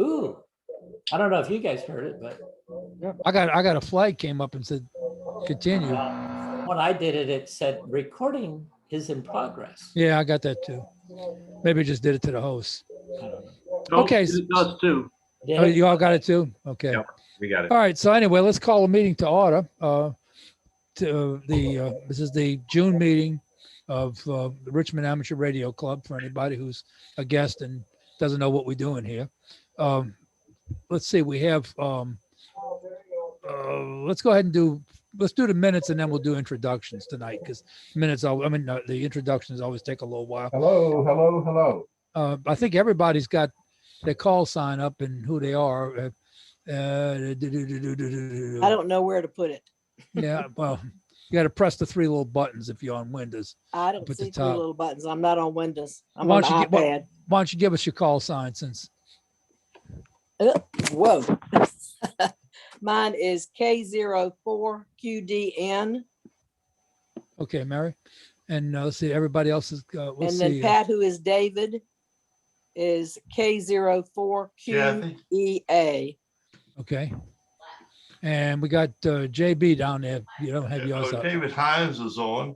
Ooh, I don't know if you guys heard it, but Yeah, I got a flag came up and said, continue. when I did it, it said recording is in progress. Yeah, I got that too. Maybe I just did it to the host. I don't know. Nope, Okay. It does too. Did Oh, it? you all got it too? Okay. Yep, we got it. All right. So anyway, let's call a meeting to order. This is the June meeting of the Richmond Amateur Radio Club for anybody who's a guest and doesn't know what we're doing here. Let's see, we have, let's go ahead and let's do the minutes and then we'll do introductions tonight because the introductions always take a little while. Hello. I think everybody's got their call sign up and who they are. I don't know where to put it. Yeah, well, you got to press the three little buttons if you're on Windows. I don't Up at the see three top. little buttons. I'm not on Windows. I'm Why on don't you get- iPad. Why don't you give us your call sign since, Whoa. Mine is K04QDN. okay, Mary? And let's see, everybody else is, we'll And see. then Pat, who is David, is K04QEA. Okay. And we got JB down there. You don't have yours up. David Hines is on.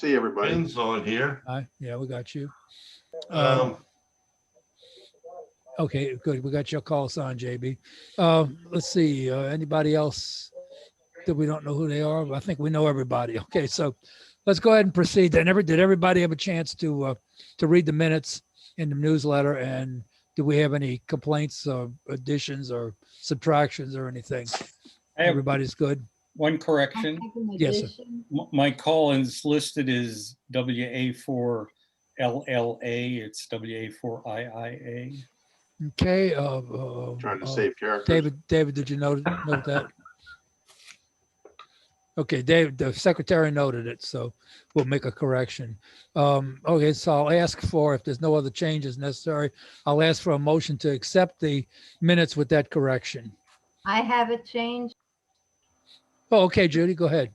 See everybody. Ben's on here. Yeah, we got you. Um, Okay, good. We got your call sign, JB. Let's see, anybody else that we don't know who they are? I think we know everybody. Okay, so let's go ahead and proceed. Then did everybody have a chance to read the minutes in the newsletter? And do we have any complaints or additions or subtractions or anything? I have Everybody's good? one correction. Yes, sir. My call-ins listed is WA4LLA. It's WA4IIA. Okay. Trying to save characters. David, did you note that? Okay, Dave, the secretary noted it, so we'll make a correction. Okay, so I'll ask for, if there's no other changes necessary, I'll ask for a motion to accept the minutes with that correction. I have it changed. Oh, okay, Judy, go ahead.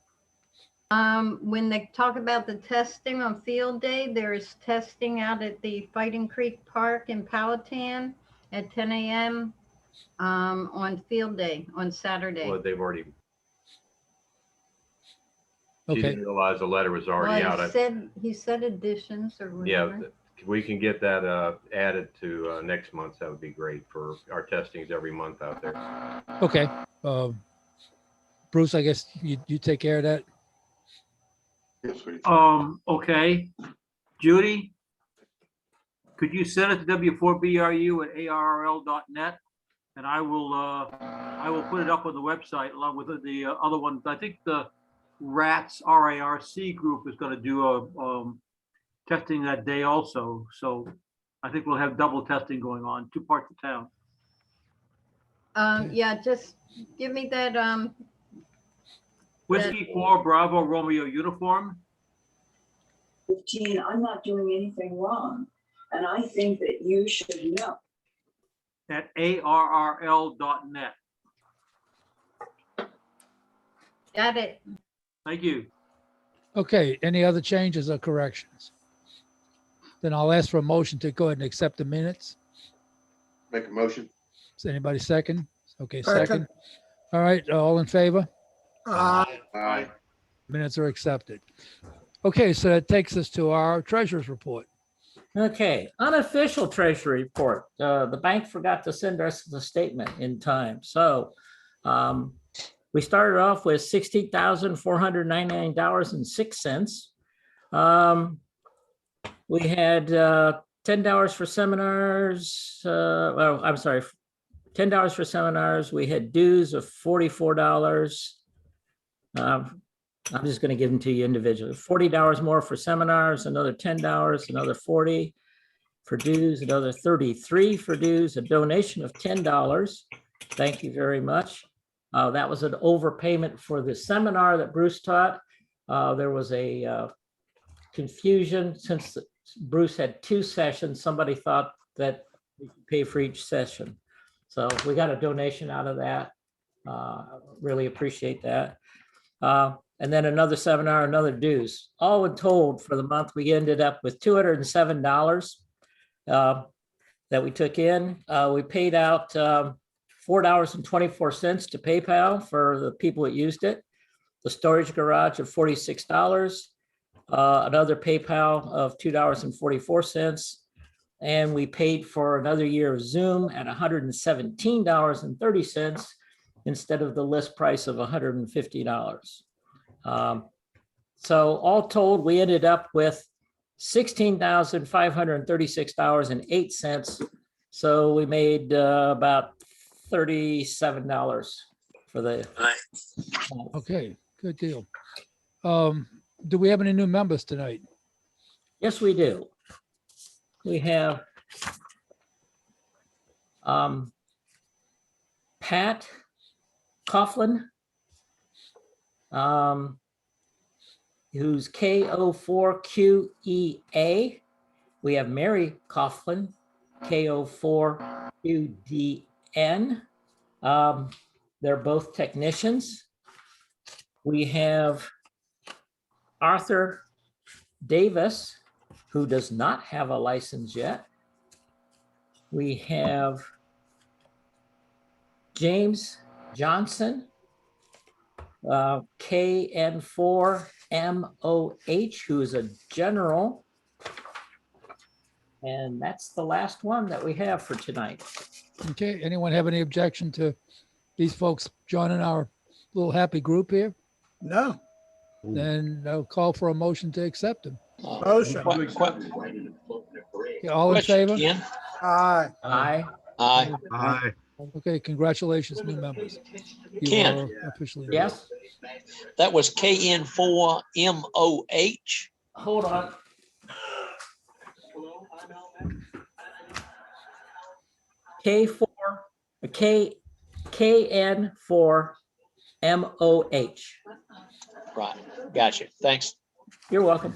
When they talk about the testing on field day, there is testing out at the Fighting Creek Park in Powhatan at 10 a.m. On field day on Saturday. Well, they've already, she Okay, didn't realize the letter was already out. Well, he said additions or Yeah, whatever. we can get that added to next month. That would be great for our testings every month out there. okay. Bruce, I guess you take care of that? Yes, we- Okay. Judy, could you send it to W4BRU@ARRL.net? And I will put it up on the website along with the other ones. I think the RARC group is going to do testing that day also. So I think we'll have double testing going on, two parts of town. Yeah, just give me that, Whiskey 4 Bravo Romeo uniform. 15, I'm not doing anything wrong. And I think that you should know. At ARRL.net. got it. Thank you. Okay, any other changes or corrections? Then I'll ask for a motion to go ahead and accept the minutes. Make a motion. Is anybody second? Okay, second. All right, all in favor? Aye. Minutes are accepted. Okay, so that takes us to our treasurer's report. Okay, unofficial treasury report. The bank forgot to send us the statement in time. So we started off with $16,499.06. We had $10 for seminars. Well, I'm sorry, $10 for seminars. We had dues of $44. I'm just going to give them to you individually. $40 more for seminars, another $10, another $40 for dues, another $33 for dues, a donation of $10. Thank you very much. That was an overpayment for the seminar that Bruce taught. There was a confusion since Bruce had 2 sessions. Somebody thought that we could pay for each session. So we got a donation out of that. Really appreciate that. And then another seminar, another dues. All in told for the month, we ended up with $207. that we took in. We paid out $4.24 to PayPal for the people that used it. The storage garage of $46, another PayPal of $2.44. And we paid for another year of Zoom at $117.30 instead of the list price of $150. So all told, we ended up with $16,536.08. So we made about $37 for the. Okay, good deal. Do we have any new members tonight? Yes, we do. We have Pat Coughlin, who's KO4QEA. We have Mary Coughlin, KO4QDN. They're both technicians. We have Arthur Davis, who does not have a license yet. We have James Johnson, KN4MOH, who is a general. And that's the last one that we have for tonight. Okay, anyone have any objection to these folks joining our little happy group here? No, Then I'll call for a motion to accept them. motion. Okay, all in favor? Aye. Aye. Aye. Okay, congratulations, new members. You Ken. are officially. Yes, That was KN4MOH. hold on. K4, KN4MOH. Right. Gotcha. Thanks. You're welcome.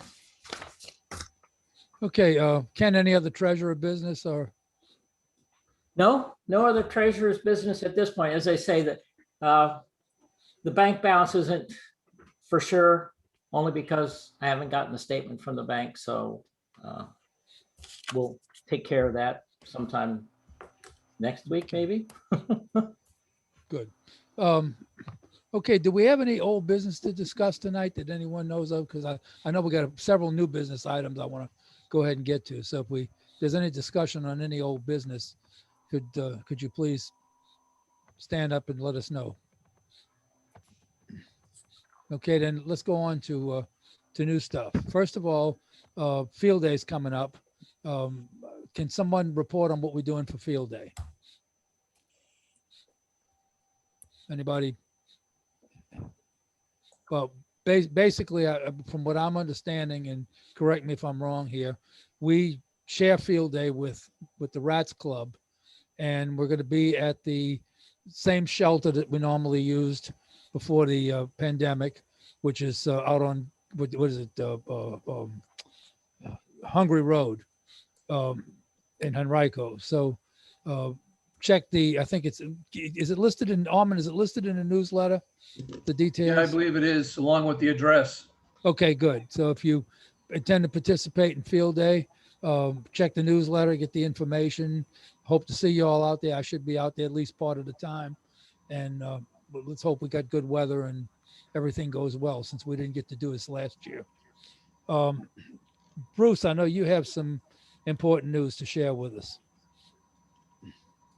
Okay, Ken, any other treasurer business or? No other treasurer's business at this point. As I say, that the bank balance isn't for sure, only because I haven't gotten the statement from the bank. So we'll take care of that sometime next week, maybe. Good. Okay, do we have any old business to discuss tonight that anyone knows of? Because I know we got several new business items I want to go ahead and get to. So if there's any discussion on any old business, could you please stand up and let us know? Okay, then let's go on to new stuff. First of all, Field Day is coming up. Can someone report on what we're doing for Field Day? Anybody? Well, basically, from what I'm understanding, and correct me if I'm wrong here, we share Field Day with the Rats Club, and we're going to be at the same shelter that we normally used before the pandemic, which is out on what is it, Hungry Road in Henrico. So check I think is it listed in Armin? Is it listed in the newsletter? The details? Yeah, I believe it is, along with the address. Okay, good. So if you intend to participate in Field Day, check the newsletter, get the information. Hope to see you all out there. I should be out there at least part of the time. And let's hope we got good weather and everything goes well, since we didn't get to do this last year. Bruce, I know you have some important news to share with us.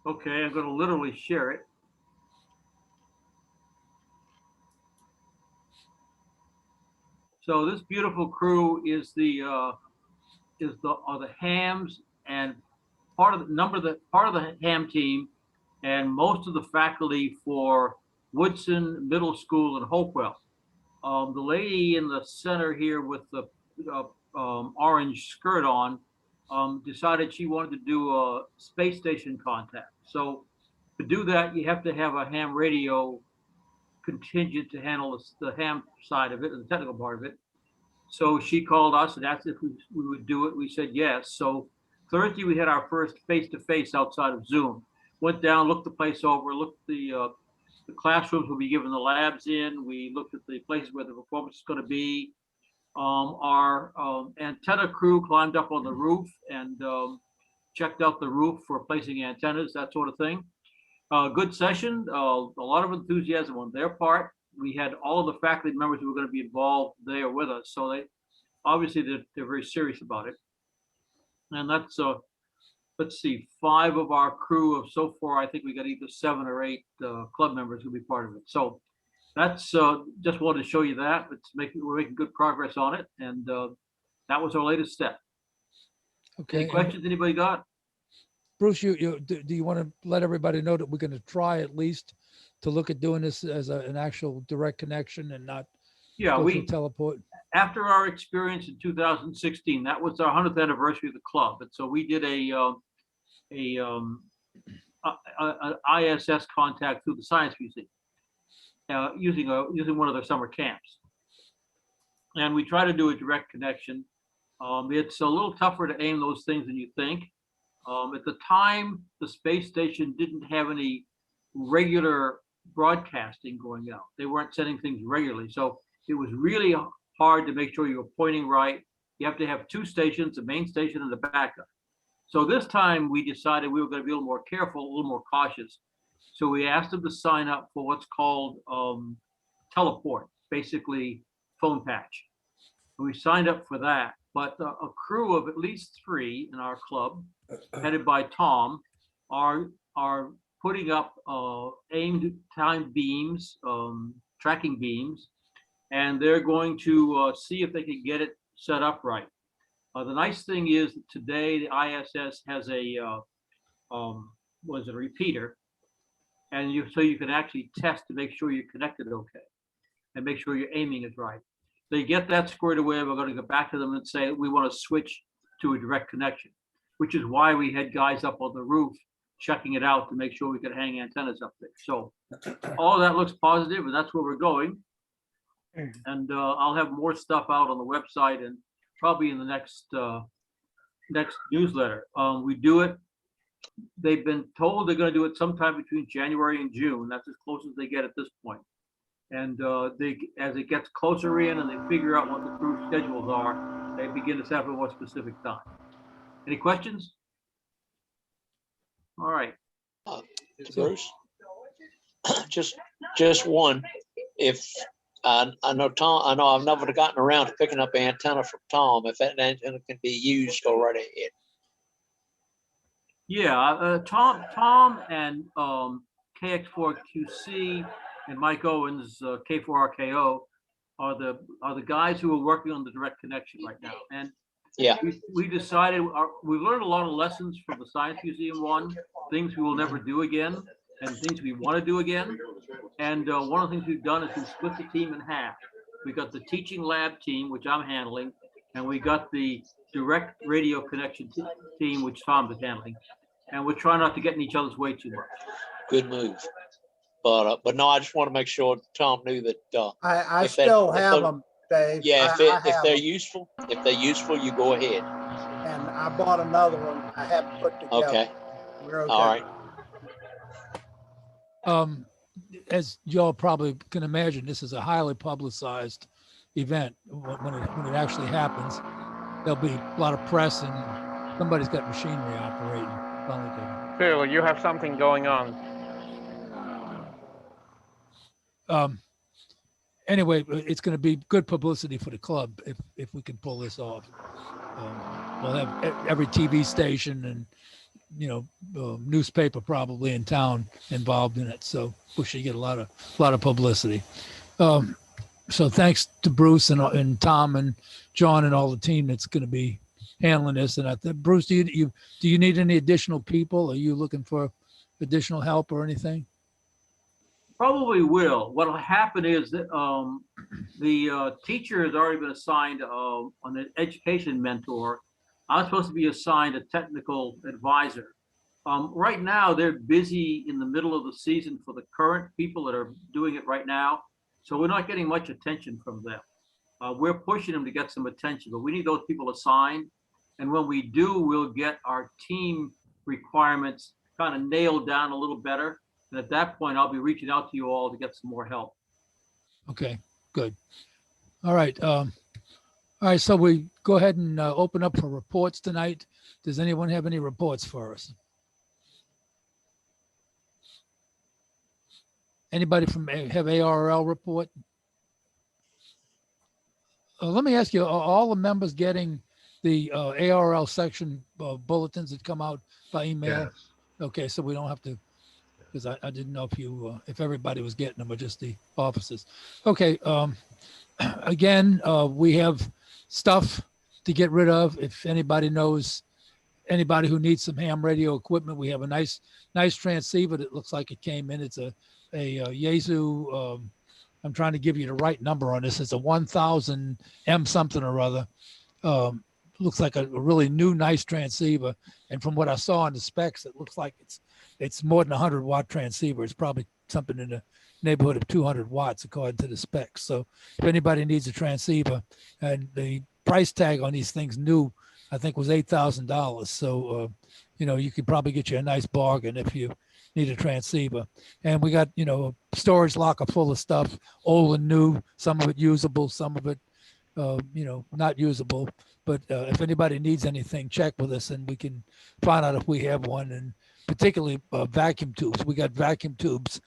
Okay, I'm going to literally share it. So this beautiful crew is the hams, and part of the ham team, and most of the faculty for Woodson Middle School in Hopewell. The lady in the center here with the orange skirt on decided she wanted to do a space station contact. So to do that, you have to have a ham radio contingent to handle the ham side of it, the technical part of it. So she called us and asked if we would do it. We said yes. So Thursday we had our first face-to-face outside of Zoom. Went down, looked the place over, looked the classrooms we'll be giving the labs in. We looked at the places where the performance is going to be. Our antenna crew climbed up on the roof and checked out the roof for placing antennas, that sort of thing. Good session, a lot of enthusiasm on their part. We had all of the faculty members who were going to be involved there with us, so they obviously they're very serious about it. And that's let's see, 5 of our crew of so far, I think we got either 7 or 8 club members who'll be part of it. So that's just wanted to show you that. We're making good progress on it, and that was our latest step. Okay. Any questions anybody got? Bruce, do you want to let everybody know that we're going to try at least to look at doing this as an actual direct connection and not go through teleport? After our experience in 2016, that was our 100th anniversary of the club, and so we did a ISS contact through the Science Museum using one of their summer camps, and we try to do a direct connection. It's a little tougher to aim those things than you think. At the time, the space station didn't have any regular broadcasting going out. They weren't sending things regularly, so it was really hard to make sure you were pointing right. You have to have 2 stations, a main station and a backup. So this time we decided we were going to be a little more careful, a little more cautious. So we asked them to sign up for what's called teleport, basically phone patch. And we signed up for that, but a crew of at least 3 in our club, headed by Tom, are putting up aimed time beams, tracking beams, and they're going to see if they can get it set up right. The nice thing is that today the ISS has a repeater, and so you can actually test to make sure you're connected okay, and make sure your aiming is right. They get that squared away. We're going to go back to them and say we want to switch to a direct connection, which is why we had guys up on the roof checking it out to make sure we could hang antennas up there. So all that looks positive, and that's where we're going. And I'll have more stuff out on the website and probably in the next newsletter. We do it. They've been told they're going to do it sometime between January and June. That's as close as they get at this point. And as it gets closer in and they figure out what the crew schedules are, they begin to set up a more specific time. Any questions? All right. Bruce, just one. If I know Tom, I know I've never gotten around to picking up an antenna from Tom. If that antenna can be used, go right ahead. Yeah, Tom and KX4QC and Mike Owens, K4RKO, are the guys who are working on the direct connection right now. And yeah, we decided we've learned a lot of lessons from the Science Museum one, things we will never do again, and things we want to do again. And one of the things we've done is we've split the team in half. We got the teaching lab team, which I'm handling, and we got the direct radio connection team, which Tom is handling. And we're trying not to get in each other's way too much. good move. But no, I just want to make sure Tom knew that. I still have them, Dave. Yeah, if they're them. useful, you go ahead. And I bought another one. I haven't put together. Okay. We're okay. All right. As y'all probably can imagine, this is a highly publicized event. When it actually happens, there'll be a lot of press and somebody's got machinery operating. Phil, you have something going on. Anyway, it's going to be good publicity for the club if we can pull this off. We'll have every TV station and newspaper probably in town involved in it, so we should get a lot of publicity. So thanks to Bruce and Tom and John and all the team that's going to be handling this. And I think, Bruce, do you need any additional people? Are you looking for additional help or anything? Probably will. What will happen is that the teacher has already been assigned an education mentor. I'm supposed to be assigned a technical advisor. Right now, they're busy in the middle of the season for the current people that are doing it right now. So we're not getting much attention from them. We're pushing them to get some attention, but we need those people assigned. And when we do, we'll get our team requirements kind of nailed down a little better. And at that point, I'll be reaching out to you all to get some more help. Okay, good. All right. All right, so we go ahead and open up for reports tonight. Does anyone have any reports for us? Anybody have ARL report? Let me ask you, are all the members getting the ARL section bulletins that come out by email? Yes. Okay, so we don't have to, because I didn't know if everybody was getting them or just the officers. Okay, again, we have stuff to get rid of. If anybody knows anybody who needs some ham radio equipment, we have a nice transceiver that looks like it came in. It's a Yaesu. I'm trying to give you the right number on this. It's a 1000 M something or other. Looks like a really new, nice transceiver. And from what I saw in the specs, it looks like it's more than 100-watt transceiver. It's probably something in the neighborhood of 200 watts according to the specs. So if anybody needs a transceiver, and the price tag on these things new, I think was $8,000. So, you could probably get you a nice bargain if you need a transceiver. And we got, a storage locker full of stuff, old and new, some of it usable, some of it, not usable. But if anybody needs anything, check with us and we can find out if we have one. And particularly vacuum tubes. We got vacuum tubes.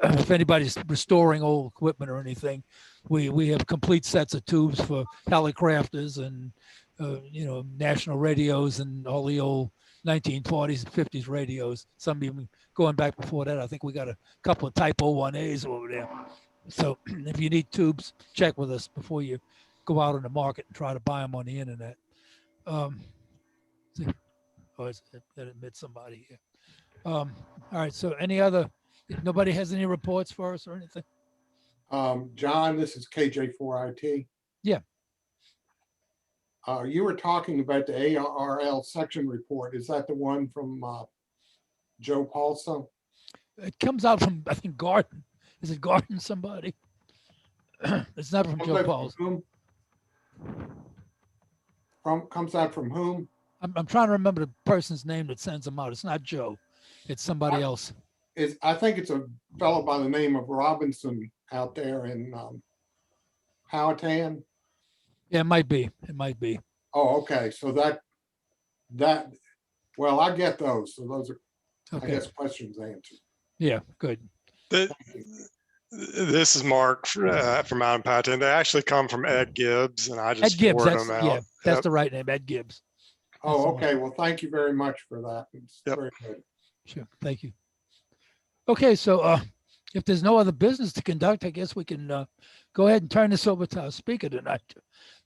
If anybody's restoring old equipment or anything, we have complete sets of tubes for helicrafters and national radios and all the old 1940s and 50s radios. Some even going back before that. I think we got a couple of Type 01As over there. So if you need tubes, check with us before you go out on the market and try to buy them on the internet. That admits somebody here. All right. So nobody has any reports for us or anything? John, this is KJ4IT. Yeah. You were talking about the ARL section report. Is that the one from Joe Paulson? It comes out from, I think, Garden. Is it Garden somebody? It's not from Joe Paulson. Comes out from whom? I'm trying to remember the person's name that sends them out. It's not Joe. It's somebody else. I think it's a fellow by the name of Robinson out there in Powhatan. Yeah, it might be. It might be. Oh, okay. So well, I get those. So those are, okay. I guess, questions answered. Yeah, good. This is Mark from out in Powhatan. They actually come from Ed Gibbs, and I just forward them out. Yeah, that's the right name, Ed Gibbs. Oh, okay. Well, thank you very much for that. It's very good. Sure. Thank you. Okay, so if there's no other business to conduct, I guess we can go ahead and turn this over to our speaker tonight.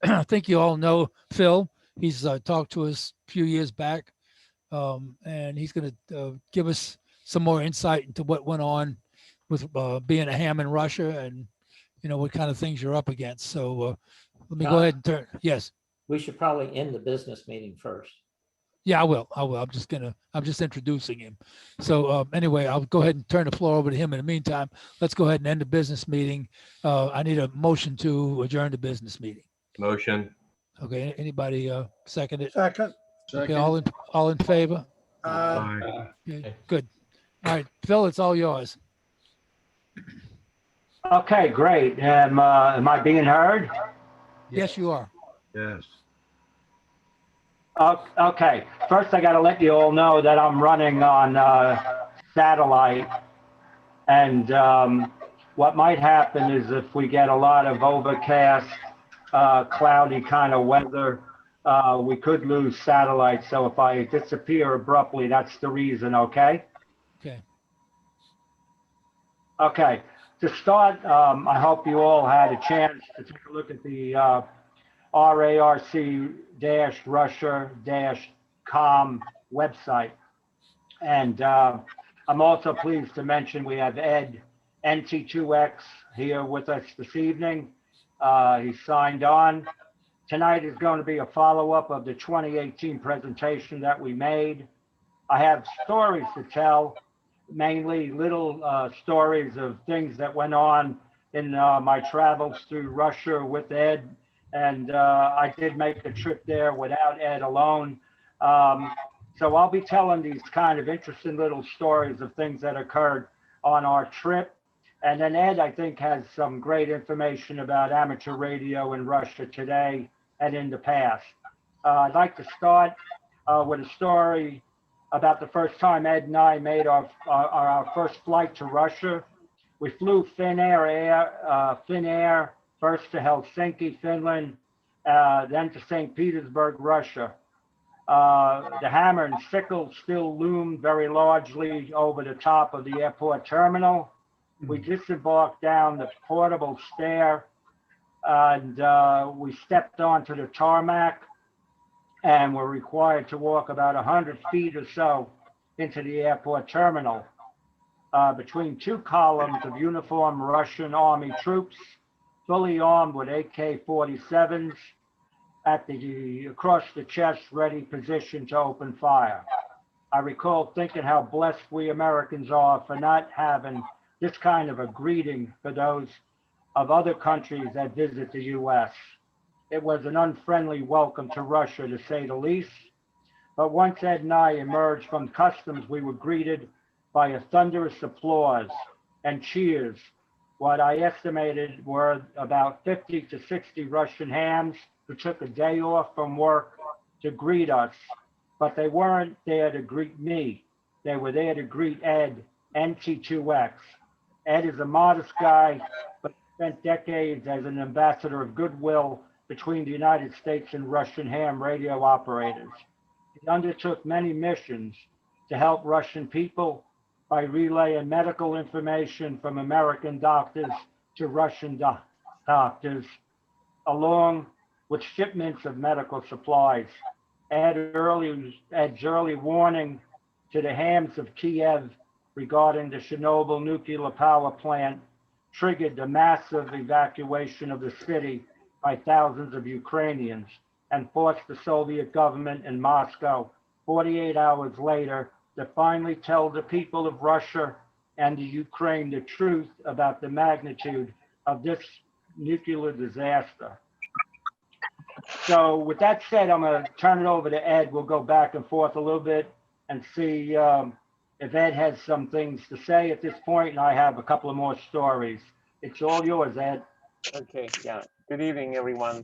I think you all know Phil. He's talked to us a few years back, and he's going to give us some more insight into what went on with being a ham in Russia and, what kind of things you're up against. So let me go ahead and turn. Yes. We should probably end the business meeting first. Yeah, I will. I'm just introducing him. So anyway, I'll go ahead and turn the floor over to him. In the meantime, let's go ahead and end the business meeting. I need a motion to adjourn the business meeting. Motion. Okay. Anybody second it? Second. Okay. All in favor? Aye. Okay, good. All right, Phil, it's all yours. Okay, great. Am I being heard? Yes, you are. Yes. Okay. First, I got to let you all know that I'm running on satellite, and what might happen is if we get a lot of overcast, cloudy kind of weather, we could lose satellite. So if I disappear abruptly, that's the reason. Okay. Okay. Okay. To start, I hope you all had a chance to take a look at the RARC-Russia-com website. And I'm also pleased to mention we have Ed NT2X here with us this evening. He's signed on. Tonight is going to be a follow-up of the 2018 presentation that we made. I have stories to tell, mainly little stories of things that went on in my travels through Russia with Ed. And I did make the trip there without Ed alone. So I'll be telling these kind of interesting little stories of things that occurred on our trip. And then Ed, I think, has some great information about amateur radio in Russia today. and in the past. I'd like to start with a story about the first time Ed and I made our first flight to Russia. We flew Finnair first to Helsinki, Finland, then to St. Petersburg, Russia. The hammer and sickle still loomed very largely over the top of the airport terminal. We disembarked down the portable stair and we stepped onto the tarmac and were required to walk about 100 feet or so into the airport terminal. Between two columns of uniformed Russian army troops, fully armed with AK-47s, across the chest, ready position to open fire. I recall thinking how blessed we Americans are for not having this kind of a greeting for those of other countries that visit the U.S. It was an unfriendly welcome to Russia, to say the least. But once Ed and I emerged from customs, we were greeted by a thunderous applause and cheers. What I estimated were about 50 to 60 Russian hams who took a day off from work to greet us. But they weren't there to greet me. They were there to greet Ed, NT2X. Ed is a modest guy, but spent decades as an ambassador of goodwill between the United States and Russian ham radio operators. He undertook many missions to help Russian people by relaying medical information from American doctors to Russian doctors, along with shipments of medical supplies. Ed's early warning to the hams of Kiev regarding the Chernobyl nuclear power plant triggered the massive evacuation of the city by thousands of Ukrainians and forced the Soviet government in Moscow 48 hours later to finally tell the people of Russia and the Ukraine the truth about the magnitude of this nuclear disaster. So with that said, I'm going to turn it over to Ed. We'll go back and forth a little bit and see if Ed has some things to say at this point, and I have a couple of more stories. It's all yours, Ed. Okay, yeah. Good evening, everyone.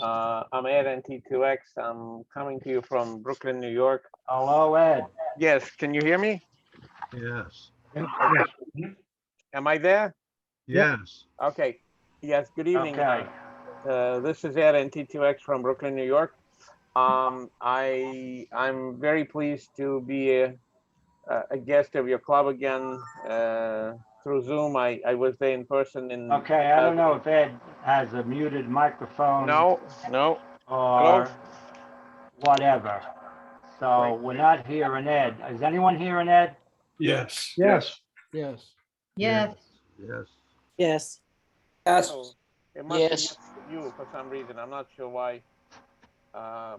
I'm Ed NT2X. I'm coming to you from Brooklyn, New York. Hello, Ed. Yes, can you hear me? Yes. Am I there? Yes. Okay. Yes, good evening. Okay. This is Ed NT2X from Brooklyn, New York. I'm very pleased to be a guest of your club again through Zoom. I was there in person in. Okay, I don't know if Ed has a muted microphone. No. Or Hello? whatever. So we're not hearing Ed. Is anyone hearing Ed? Yes. Yes. Yes. Yes. Yes. Yes. Oh, it must be you for some reason. I'm not sure why,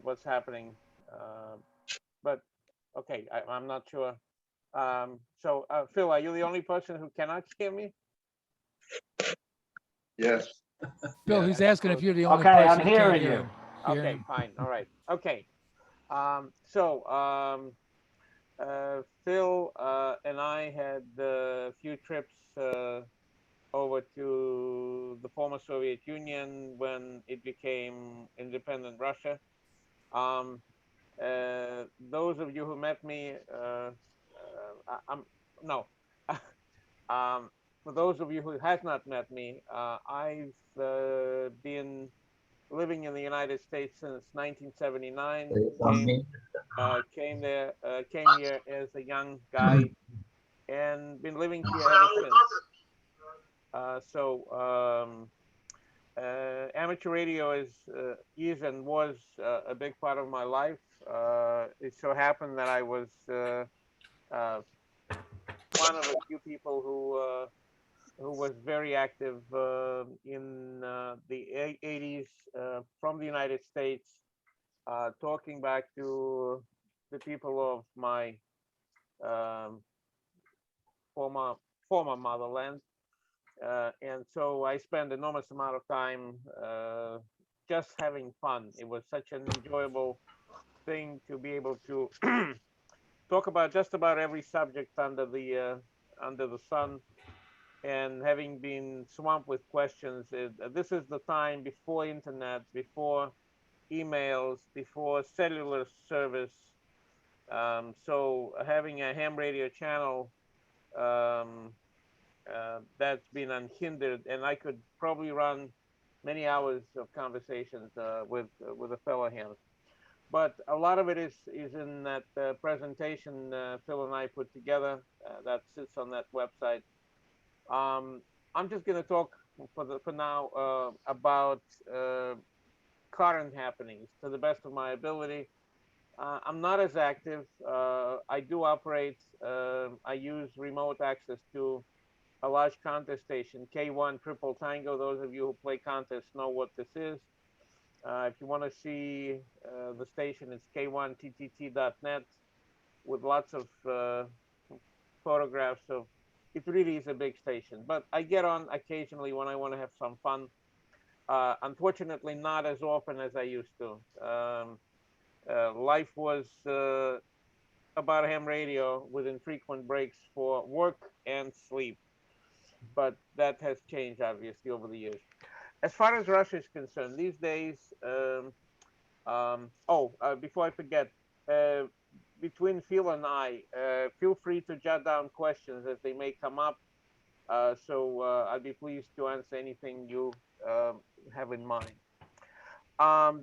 what's happening. But okay, I'm not sure. So Phil, are you the only person who cannot hear me? Yes. Bill, he's asking if you're the only Okay, person. I'm who can't hearing hear you. him. Okay, fine. All right. Okay. Phil and I had a few trips over to the former Soviet Union when it became independent Russia. Those of you who met me, for those of you who has not met me, I've been living in the United States since 1979. Came here as a young guy and been living here ever since. Amateur radio is and was a big part of my life. It so happened that I was one of the few people who was very active in the 80s from the United States, talking back to the people of my former motherland. And so I spent enormous amount of time just having fun. It was such an enjoyable thing to be able to talk about just about every subject under the sun. And having been swamped with questions, this is the time before internet, before emails before cellular service. So having a ham radio channel, that's been unhindered, and I could probably run many hours of conversations with a fellow hams. But a lot of it is in that presentation Phil and I put together that sits on that website. I'm just going to talk for now about current happenings to the best of my ability. I'm not as active. I do operate. I use remote access to a large contest station, K1 Triple Tango. Those of you who play contests know what this is. If you want to see the station, it's k1ttt.net with lots of photographs of. It really is a big station, but I get on occasionally when I want to have some fun. Unfortunately, not as often as I used to. Life was about ham radio with infrequent breaks for work and sleep, but that has changed obviously over the years. As far as Russia is concerned, these days, before I forget, between Phil and I, feel free to jot down questions as they may come up. So I'd be pleased to answer anything you have in mind.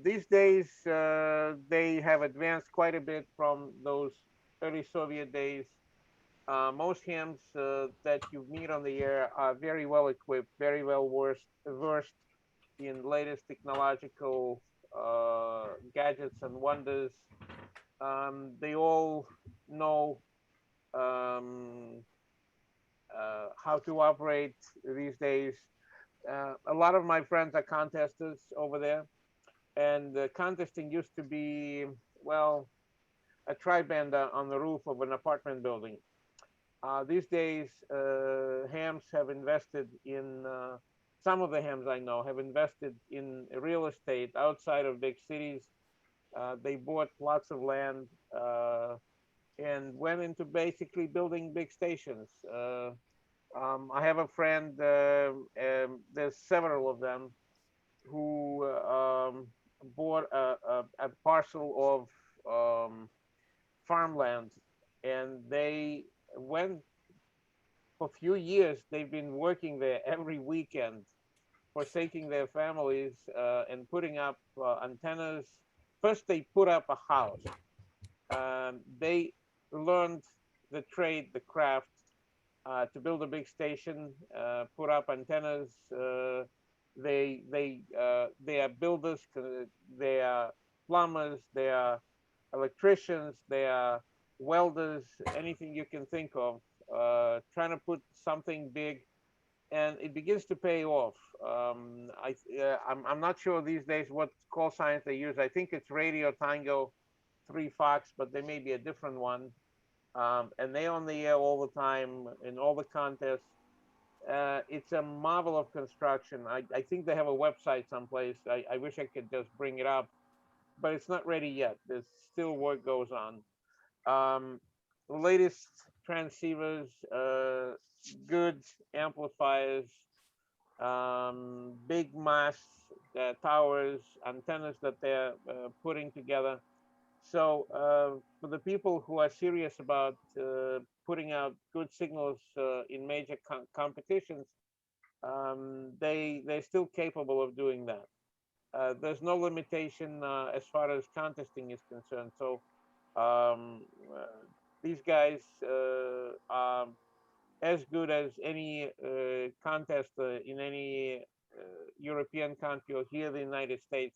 These days, they have advanced quite a bit from those early Soviet days. Most hams that you meet on the air are very well equipped, very well versed in latest technological gadgets and wonders. They all know how to operate these days. A lot of my friends are contesters over there, and contesting used to be, well, a tri-band on the roof of an apartment building. These days, hams have invested in, some of the hams I know have invested in real estate outside of big cities. They bought lots of land and went into basically building big stations. I have a friend, there's several of them, who bought a parcel of farmland, and they went for a few years. They've been working there every weekend, forsaking their families and putting up antennas. First, they put up a house. They learned the trade, the craft, to build a big station, put up antennas. They are builders, they are plumbers, they are electricians, they are welders, anything you can think of, trying to put something big, and it begins to pay off. I'm not sure these days what call signs they use. I think it's Radio Tango 3 Fox, but there may be a different one. And they on the air all the time in all the contests. It's a marvel of construction. I think they have a website someplace. I wish I could just bring it up, but it's not ready yet. There's still work goes on. The latest transceivers, good amplifiers, big masts, towers, antennas that they're putting together. So for the people who are serious about putting out good signals in major competitions, they're still capable of doing that. There's no limitation as far as contesting is concerned. So these guys are as good as any contest in any European country or here in the United States.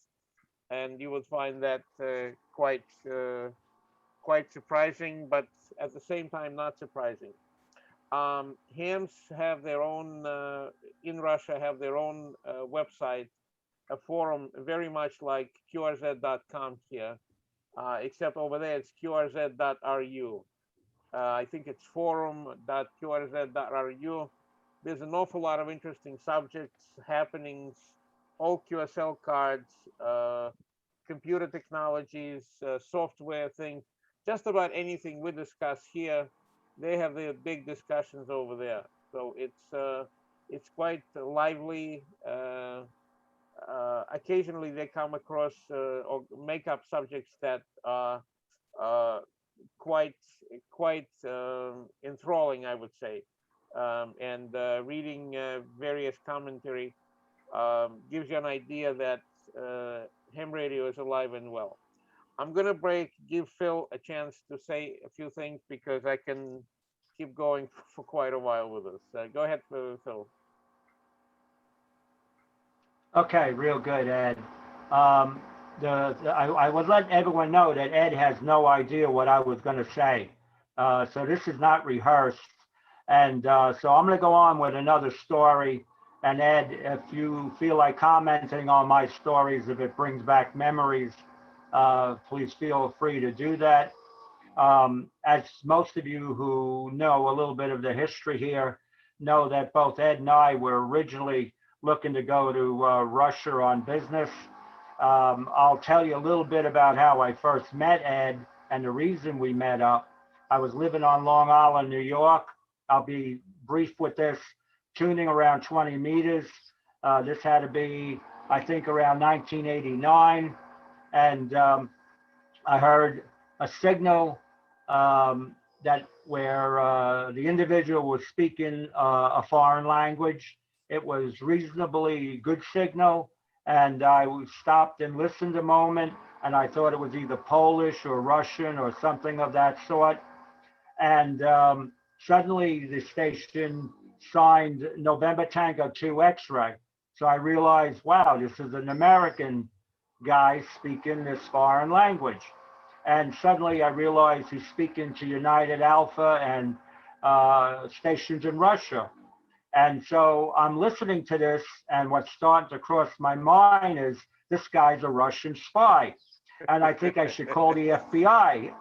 And you will find that quite surprising, but at the same time not surprising. Hams have their own in Russia, have their own website, a forum very much like qrz.com here, except over there it's qrz.ru. I think it's forum.qrz.ru. There's an awful lot of interesting subjects, happenings, all QSL cards, computer technologies, software things, just about anything we discuss here. They have their big discussions over there. So it's quite lively. occasionally they come across or make up subjects that are quite enthralling, I would say. And reading various commentary gives you an idea that ham radio is alive and well. I'm gonna give Phil a chance to say a few things because I can keep going for quite a while with this. Go ahead, Phil. Okay, real good, Ed. I would let everyone know that Ed has no idea what I was going to say. So this is not rehearsed. And so I'm going to go on with another story. And Ed, if you feel like commenting on my stories, if it brings back memories, please feel free to do that. As most of you who know a little bit of the history here know that both Ed and I were originally looking to go to Russia on business. I'll tell you a little bit about how I first met Ed and the reason we met up. I was living on Long Island, New York. I'll be brief with this, tuning around 20 meters. This had to be, I think, around 1989. And I heard a signal that where the individual was speaking a foreign language. It was reasonably good signal, and I stopped and listened a moment, and I thought it was either Polish or Russian or something of that sort. And suddenly the station signed November Tango 2 X-ray. So I realized, wow, this is an American guy speaking this foreign language. And suddenly I realized he's speaking to United Alpha and stations in Russia. And so I'm listening to this, and what's starting to cross my mind is this guy's a Russian spy, and I think I should call the FBI.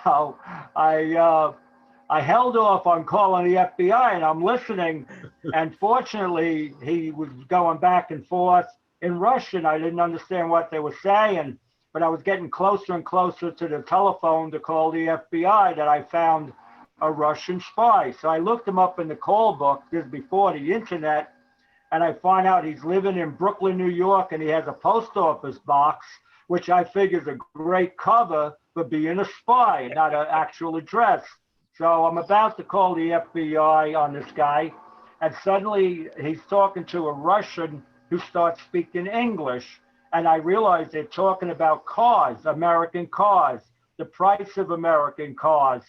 So I held off on calling the FBI, and I'm listening, and fortunately he was going back and forth in Russian. I didn't understand what they were saying, but I was getting closer and closer to the telephone to call the FBI that I found a Russian spy. So I looked him up in the call book, this before the internet, and I find out he's living in Brooklyn, New York, and he has a post office box, which I figure is a great cover for being a spy, not an actual address. So I'm about to call the FBI on this guy, and suddenly he's talking to a Russian who starts speaking English, and I realize they're talking about cars, American cars, the price of American cars.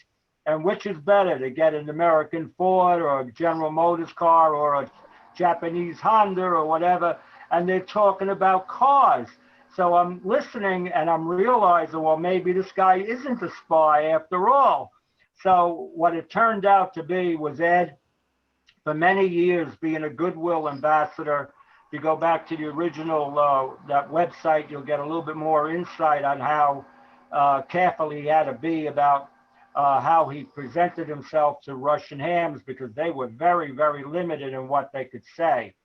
And which is better, to get an American Ford or a General Motors car or a Japanese Honda or whatever, and they're talking about cars. So I'm listening and I'm realizing, well, maybe this guy isn't a spy after all. So what it turned out to be was Ed, for many years, being a goodwill ambassador. If you go back to the original, that website, you'll get a little bit more insight on how careful he had to be about how he presented himself to Russian hams, because they were very, very limited in what they could say.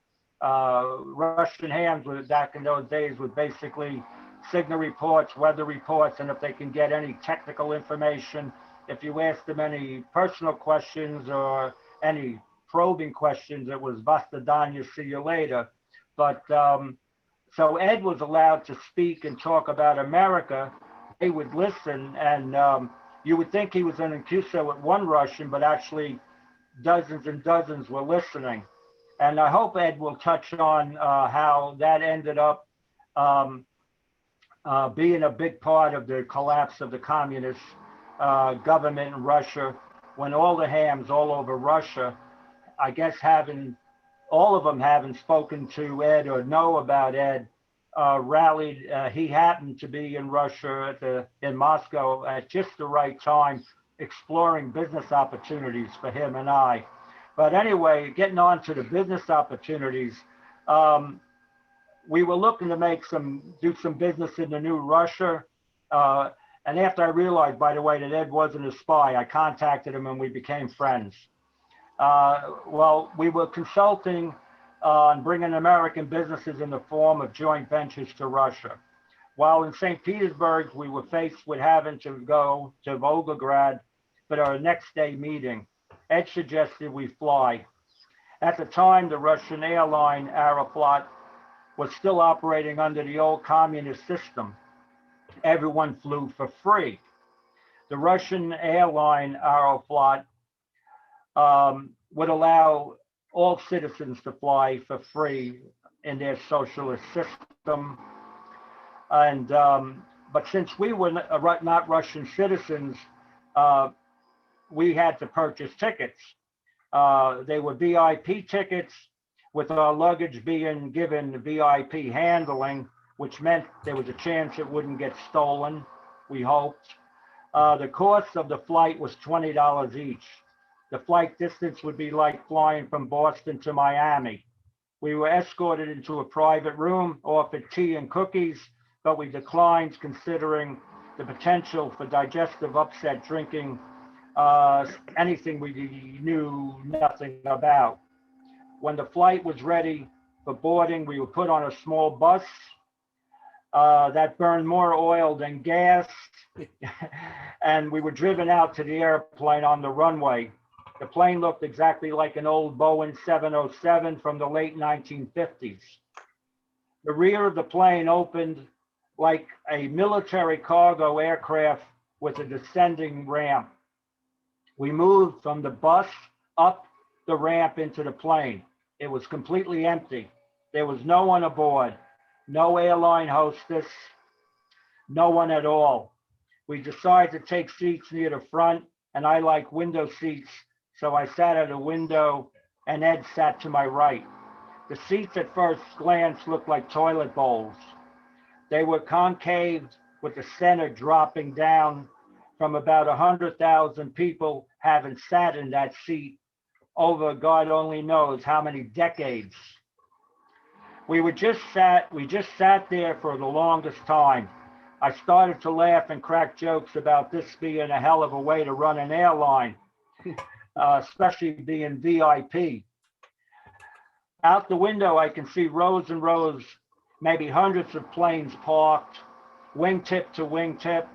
Russian hams back in those days were basically signal reports, weather reports, and if they can get any technical information, if you asked them any personal questions or any probing questions, it was Vastadanya, see you later. But so Ed was allowed to speak and talk about America. They would listen, and you would think he was in a QSO with one Russian, but actually dozens and dozens were listening. And I hope Ed will touch on how that ended up being a big part of the collapse of the communist government in Russia, when all the hams all over Russia, I guess all of them having spoken to Ed or know about Ed, rallied. He happened to be in Russia in Moscow at just the right time, exploring business opportunities for him and I. But anyway, getting on to the business opportunities, we were looking to do some business in the new Russia. And after I realized, by the way, that Ed wasn't a spy, I contacted him and we became friends. Well, we were consulting on bringing American businesses in the form of joint ventures to Russia. While in St. Petersburg, we were faced with having to go to Volgograd for our next day meeting. Ed suggested we fly. At the time, the Russian airline Aeroflot was still operating under the old communist system. Everyone flew for free. The Russian airline Aeroflot would allow all citizens to fly for free in their socialist system. And but since we were not Russian citizens, we had to purchase tickets. They were VIP tickets, with our luggage being given VIP handling, which meant there was a chance it wouldn't get stolen, we hoped. The cost of the flight was $20 each. The flight distance would be like flying from Boston to Miami. We were escorted into a private room, offered tea and cookies, but we declined considering the potential for digestive upset drinking anything we knew nothing about. When the flight was ready for boarding, we were put on a small bus that burned more oil than gas, and we were driven out to the airplane on the runway. The plane looked exactly like an old Boeing 707 from the late 1950s. The rear of the plane opened like a military cargo aircraft with a descending ramp. We moved from the bus up the ramp into the plane. It was completely empty. There was no one aboard, no airline hostess, no one at all. We decided to take seats near the front, and I like window seats, so I sat at a window and Ed sat to my right. The seats at first glance looked like toilet bowls. They were concave with the center dropping down from about 100,000 people having sat in that seat over God only knows how many decades. We just sat there for the longest time. I started to laugh and crack jokes about this being a hell of a way to run an airline, especially being VIP. Out the window, I can see rows and rows, maybe hundreds of planes parked, wingtip to wingtip.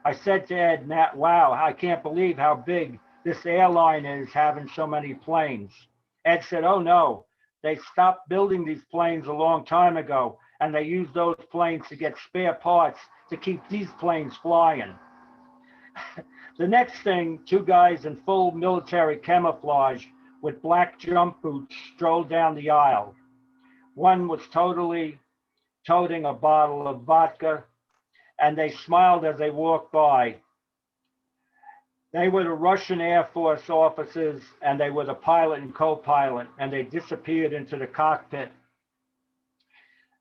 I said to Ed, wow, I can't believe how big this airline is having so many planes. Ed said, oh no, they stopped building these planes a long time ago, and they used those planes to get spare parts to keep these planes flying. The next thing, two guys in full military camouflage with black jump boots strolled down the aisle. One was totally toting a bottle of vodka, and they smiled as they walked by. They were the Russian Air Force officers, and they were the pilot and co-pilot, and they disappeared into the cockpit.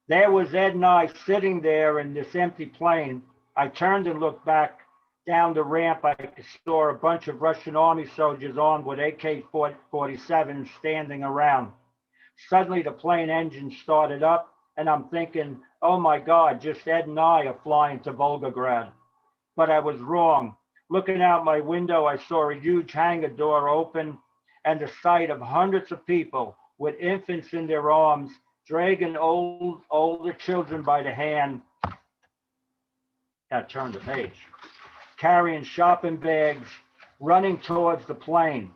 There was Ed and I sitting there in this empty plane. I turned and looked back down the ramp. I saw a bunch of Russian Army soldiers armed with AK-47s standing around. Suddenly, the plane engine started up, and I'm thinking, oh my God, just Ed and I are flying to Volgograd. But I was wrong. Looking out my window, I saw a huge hangar door open and the sight of hundreds of people with infants in their arms, dragging older children by the hand. Turn the page. Carrying shopping bags, running towards the plane.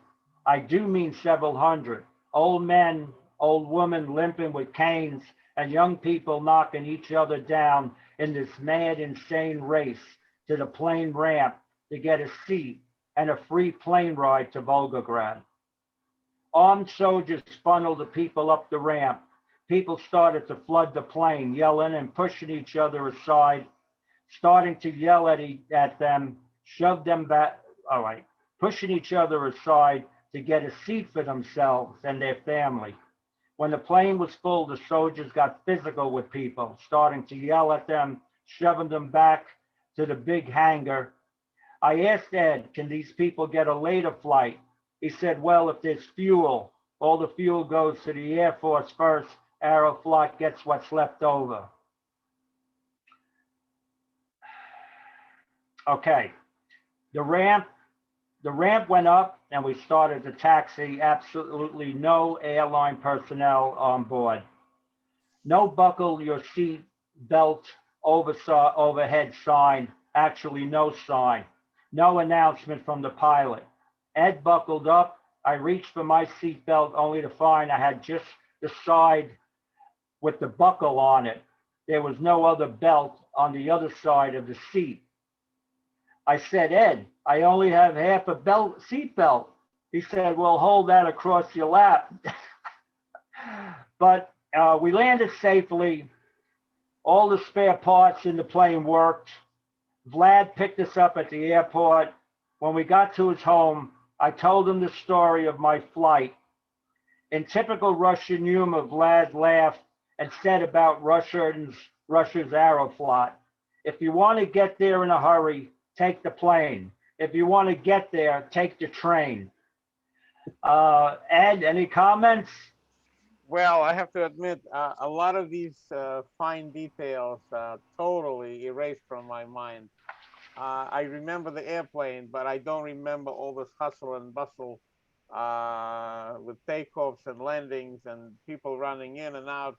I do mean several hundred. Old men, old women limping with canes, and young people knocking each other down in this mad, insane race to the plane ramp to get a seat and a free plane ride to Volgograd. Armed soldiers funneled the people up the ramp. People started to flood the plane, yelling and pushing each other aside, starting to yell at them, shove them back, pushing each other aside to get a seat for themselves and their family. When the plane was full, the soldiers got physical with people, starting to yell at them, shoving them back to the big hangar. I asked Ed, can these people get a later flight? He said, well, if there's fuel, all the fuel goes to the Air Force first. Aeroflot gets what's left over. Okay, the ramp went up and we started to taxi. Absolutely no airline personnel on board. No buckle your seat belt overhead sign, actually no sign. No announcement from the pilot. Ed buckled up. I reached for my seat belt only to find I had just the side with the buckle on it. There was no other belt on the other side of the seat. I said, Ed, I only have half a seat belt. He said, well, hold that across your lap. But we landed safely. All the spare parts in the plane worked. Vlad picked us up at the airport. When we got to his home, I told him the story of my flight. In typical Russian humor, Vlad laughed and said about Russia's Aeroflot, if you want to get there in a hurry, take the plane. If you want to get there, take the train. Ed, any comments? Well, I have to admit, a lot of these fine details totally erased from my mind. I remember the airplane, but I don't remember all this hustle and bustle with takeoffs and landings and people running in and out.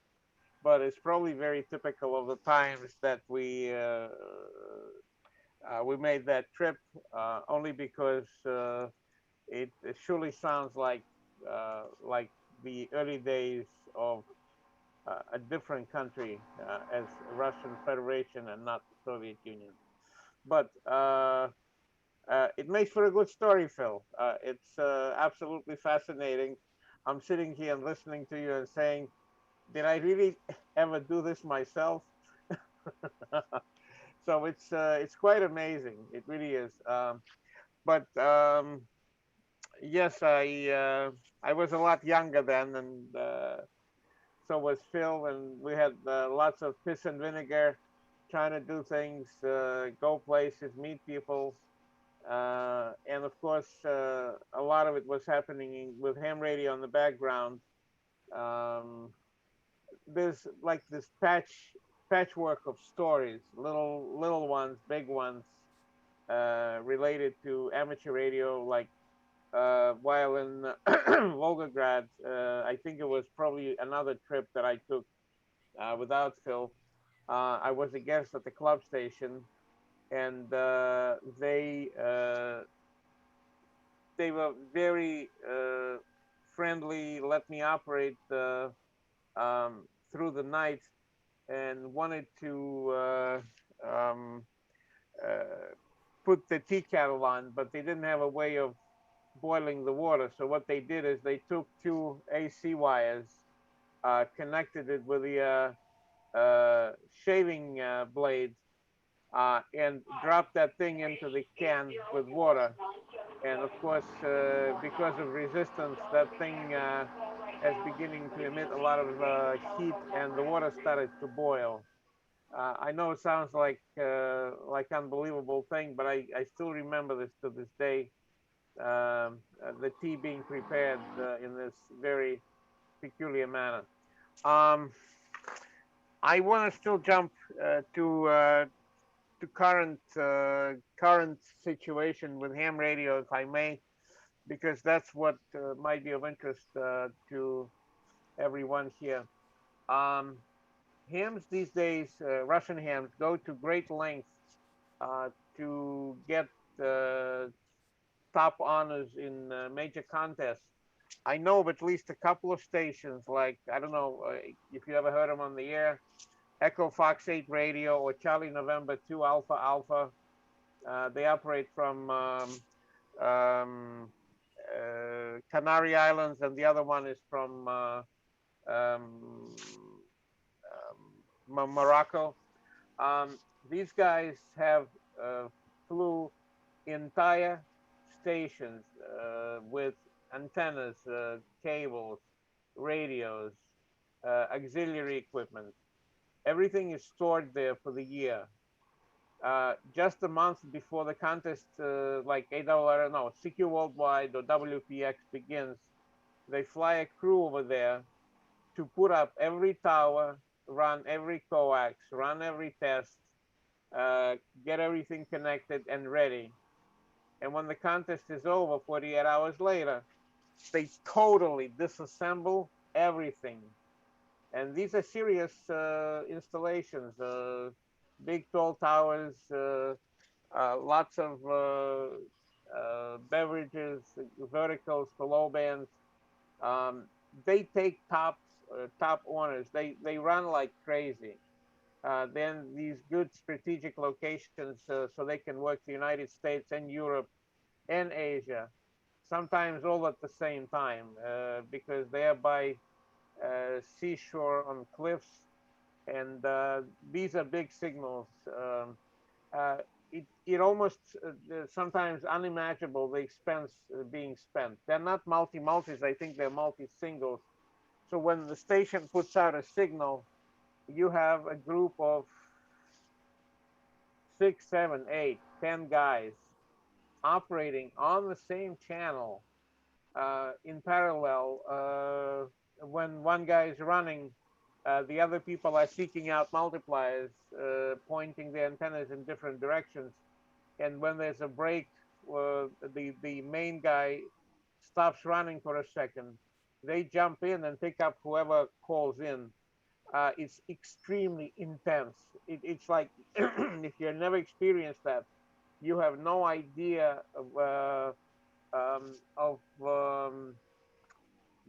But it's probably very typical of the times that we made that trip, only because it surely sounds like the early days of a different country as Russian Federation and not the Soviet Union. But it makes for a good story, Phil. It's absolutely fascinating. I'm sitting here and listening to you and saying, did I really ever do this myself? So it's quite amazing. It really is. But yes, I was a lot younger then, and so was Phil, and we had lots of piss and vinegar, trying to do things, go places, meet people, and of course, a lot of it was happening with ham radio in the background. There's like this patchwork of stories, little ones, big ones, related to amateur radio, like while in Volgograd, I think it was probably another trip that I took without Phil. I was a guest at the club station, and they were very friendly, let me operate through the night, and wanted to put the tea kettle on, but they didn't have a way of boiling the water. So what they did is they took two AC wires, connected it with the shaving blade, and dropped that thing into the can with water. And of course, because of resistance, that thing is beginning to emit a lot of heat, and the water started to boil. I know it sounds like unbelievable thing, but I still remember this to this day. The tea being prepared in this very peculiar manner. I want to still jump to current situation with ham radio, if I may, because that's what might be of interest to everyone here. Hams these days, Russian hams, go to great lengths to get top honors in major contests. I know of at least a couple of stations, like, I don't know if you ever heard them on the air, Echo Fox 8 Radio or Charlie November 2 Alpha Alpha. They operate from Canary Islands, and the other one is from Morocco. These guys have flew entire stations with antennas, cables, radios, auxiliary equipment. Everything is stored there for the year. Just a month before the contest, like CQ Worldwide or WPX begins, they fly a crew over there to put up every tower, run every coax, run every test, get everything connected and ready. And when the contest is over, 48 hours later, they totally disassemble everything. And these are serious installations, big tall towers, lots of beverages, verticals for low bands. they take top orders. They run like crazy. Then these good strategic locations, so they can work the United States and Europe and Asia, sometimes all at the same time, because they are by seashore on cliffs, and these are big signals. It almost sometimes unimaginable the expense being spent. They're not multis. I think they're multi-singles. So when the station puts out a signal, you have a group of 6, 7, 8, 10 guys operating on the same channel in parallel. When one guy is running, the other people are seeking out multipliers, pointing the antennas in different directions. And when there's a break, the main guy stops running for a second. They jump in and pick up whoever calls in. It's extremely intense. It's like if you've never experienced that, you have no idea of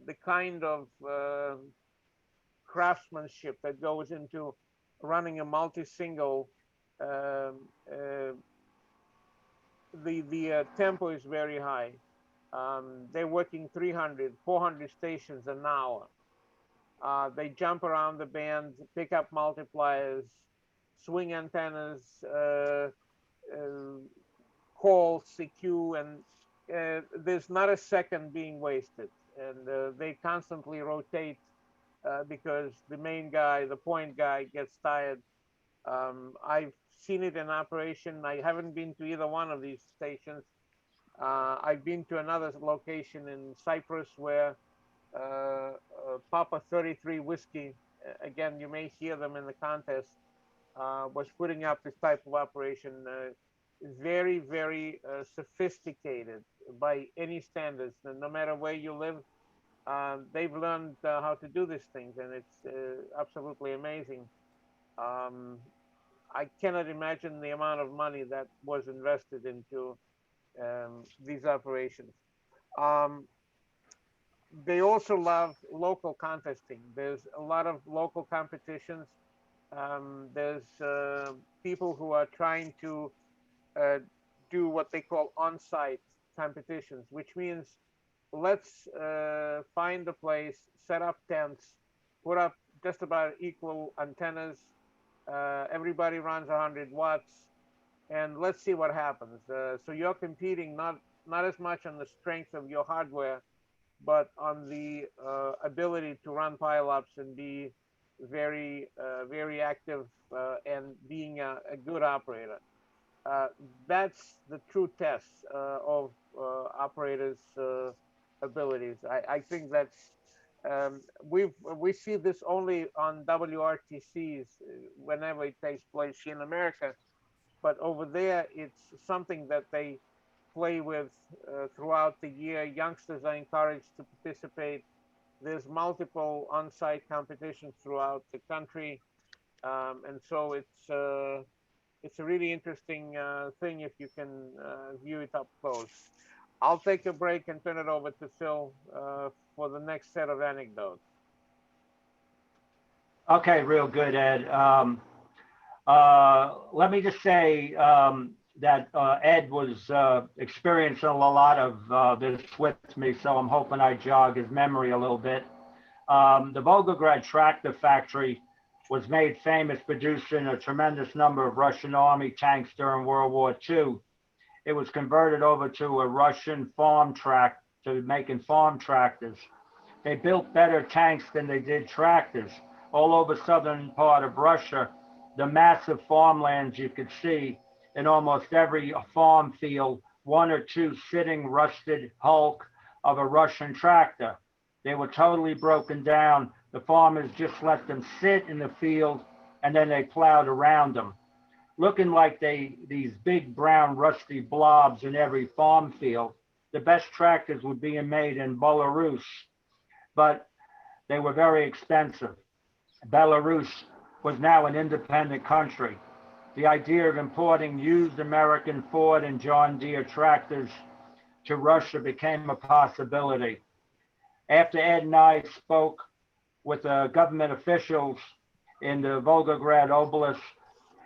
the kind of craftsmanship that goes into running a multi-single. The tempo is very high. They're working 300, 400 stations an hour. They jump around the band, pick up multipliers, swing antennas, call, CQ, and there's not a second being wasted. And they constantly rotate because the main guy, the point guy, gets tired. I've seen it in operation. I haven't been to either one of these stations. I've been to another location in Cyprus where Papa 33 Whiskey, again, you may hear them in the contest, was putting up this type of operation. Very, very sophisticated by any standards. No matter where you live, they've learned how to do these things, and it's absolutely amazing. I cannot imagine the amount of money that was invested into these operations. They also love local contesting. There's a lot of local competitions. There's people who are trying to do what they call on-site competitions, which means let's find a place, set up tents, put up just about equal antennas. Everybody runs 100 watts, and let's see what happens. So you're competing not as much on the strength of your hardware, but on the ability to run pileups and be very, very active and being a good operator. That's the true test of operators' abilities. I think that's we see this only on WRTCs whenever it takes place here in America, but over there it's something that they play with throughout the year. Youngsters are encouraged to participate. There's multiple on-site competitions throughout the country, and so it's a really interesting thing if you can view it up close. I'll take a break and turn it over to Phil for the next set of anecdotes. Okay, real good, Ed. Let me just say that Ed was experiencing a lot of this with me, so I'm hoping I jog his memory a little bit. The Volgograd tractor factory was made famous producing a tremendous number of Russian army tanks during World War II. It was converted over to a Russian farm track to making farm tractors. They built better tanks than they did tractors. All over southern part of Russia, the massive farmlands you could see in almost every farm field, one or two sitting rusted hulk of a Russian tractor. They were totally broken down. The farmers just let them sit in the field and then they plowed around them, looking like these big brown rusty blobs in every farm field. The best tractors were being made in Belarus, but they were very expensive. Belarus was now an independent country. The idea of importing used American Ford and John Deere tractors to Russia became a possibility. After Ed and I spoke with government officials in the Volgograd Oblast,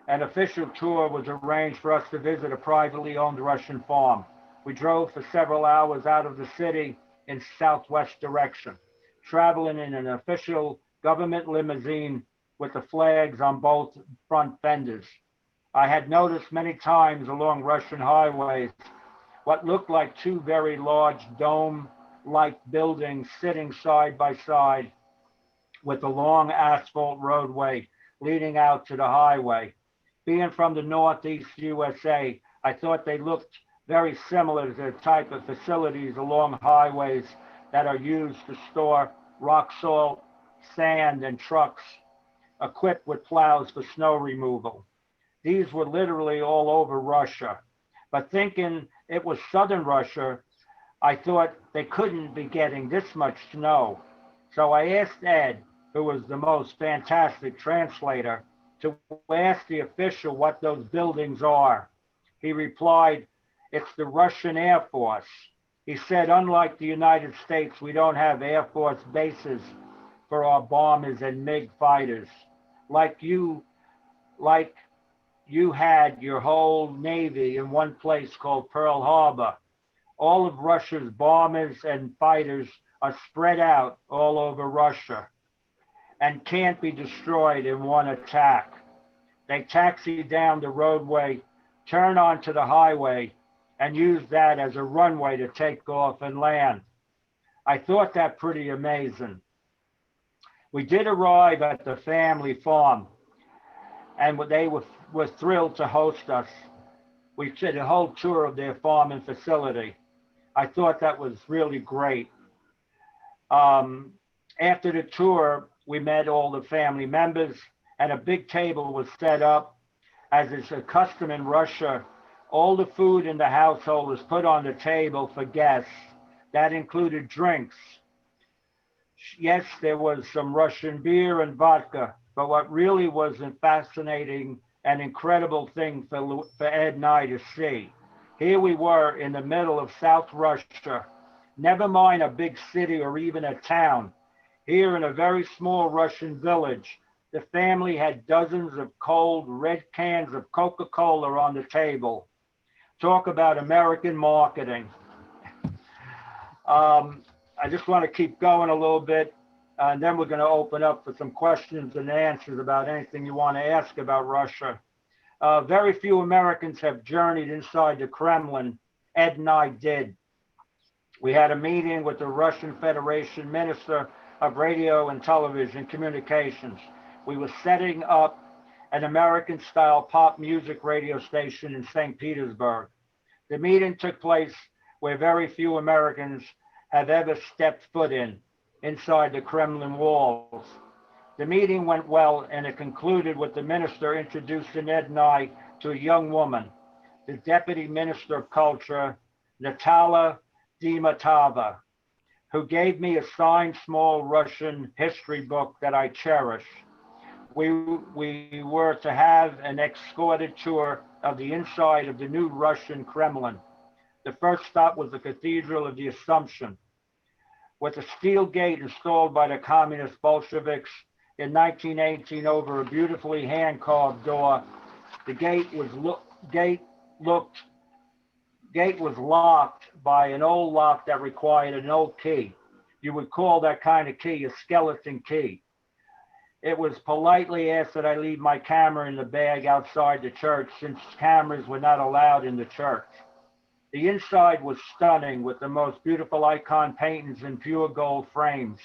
an official tour was arranged for us to visit a privately owned Russian farm. We drove for several hours out of the city in southwest direction, traveling in an official government limousine with the flags on both front fenders. I had noticed many times along Russian highways what looked like two very large dome-like buildings sitting side by side with a long asphalt roadway leading out to the highway. Being from the Northeast USA, I thought they looked very similar to the type of facilities along highways that are used to store rock salt, sand, and trucks equipped with plows for snow removal. These were literally all over Russia. But thinking it was southern Russia, I thought they couldn't be getting this much snow. So I asked Ed, who was the most fantastic translator, to ask the official what those buildings are. He replied, "It's the Russian Air Force." He said, unlike the United States, we don't have Air Force bases for our bombers and MiG fighters. Like you had your whole Navy in one place called Pearl Harbor. All of Russia's bombers and fighters are spread out all over Russia and can't be destroyed in one attack. They taxi down the roadway, turn onto the highway, and use that as a runway to take off and land. I thought that pretty amazing. We did arrive at the family farm, and they were thrilled to host us. We did a whole tour of their farm and facility. I thought that was really great. After the tour, we met all the family members, and a big table was set up. As is a custom in Russia, all the food in the household was put on the table for guests. That included drinks. Yes, there was some Russian beer and vodka, but what really was a fascinating and incredible thing for Ed and I to see. Here we were in the middle of South Russia, never mind a big city or even a town. Here in a very small Russian village, the family had dozens of cold red cans of Coca-Cola on the table. Talk about American marketing. I just want to keep going a little bit, and then we're going to open up for some questions and answers about anything you want to ask about Russia. Very few Americans have journeyed inside the Kremlin. Ed and I did. We had a meeting with the Russian Federation Minister of Radio and Television Communications. We were setting up an American-style pop music radio station in St. Petersburg. The meeting took place where very few Americans have ever stepped foot inside the Kremlin walls. The meeting went well, and it concluded with the minister introducing Ed and I to a young woman, the Deputy Minister of Culture, Natalia Dimatova, who gave me a signed small Russian history book that I cherish. We were to have an escorted tour of the inside of the new Russian Kremlin. The first stop was the Cathedral of the Assumption. With a steel gate installed by the communist Bolsheviks in 1918 over a beautifully hand-carved door, the gate was locked by an old lock that required an old key. You would call that kind of key a skeleton key. It was politely asked that I leave my camera in the bag outside the church, since cameras were not allowed in the church. The inside was stunning, with the most beautiful icon paintings in pure gold frames.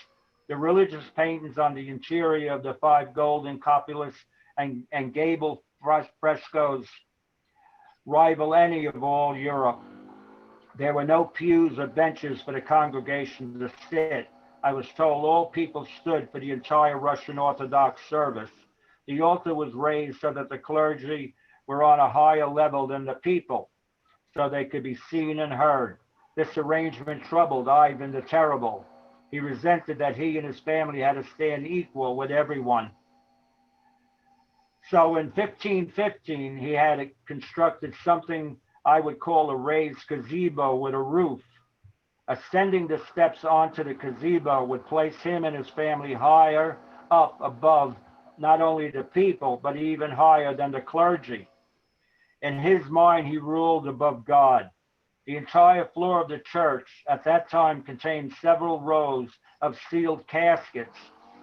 The religious paintings on the interior of the 5 golden cupolas and gable frescoes rival any of all Europe. There were no pews or benches for the congregation to sit. I was told all people stood for the entire Russian Orthodox service. The altar was raised so that the clergy were on a higher level than the people, so they could be seen and heard. This arrangement troubled Ivan the Terrible. He resented that he and his family had to stand equal with everyone. So in 1515, he had constructed something I would call a raised gazebo with a roof. Ascending the steps onto the gazebo would place him and his family higher up above not only the people, but even higher than the clergy. In his mind, he ruled above God. The entire floor of the church at that time contained several rows of sealed caskets,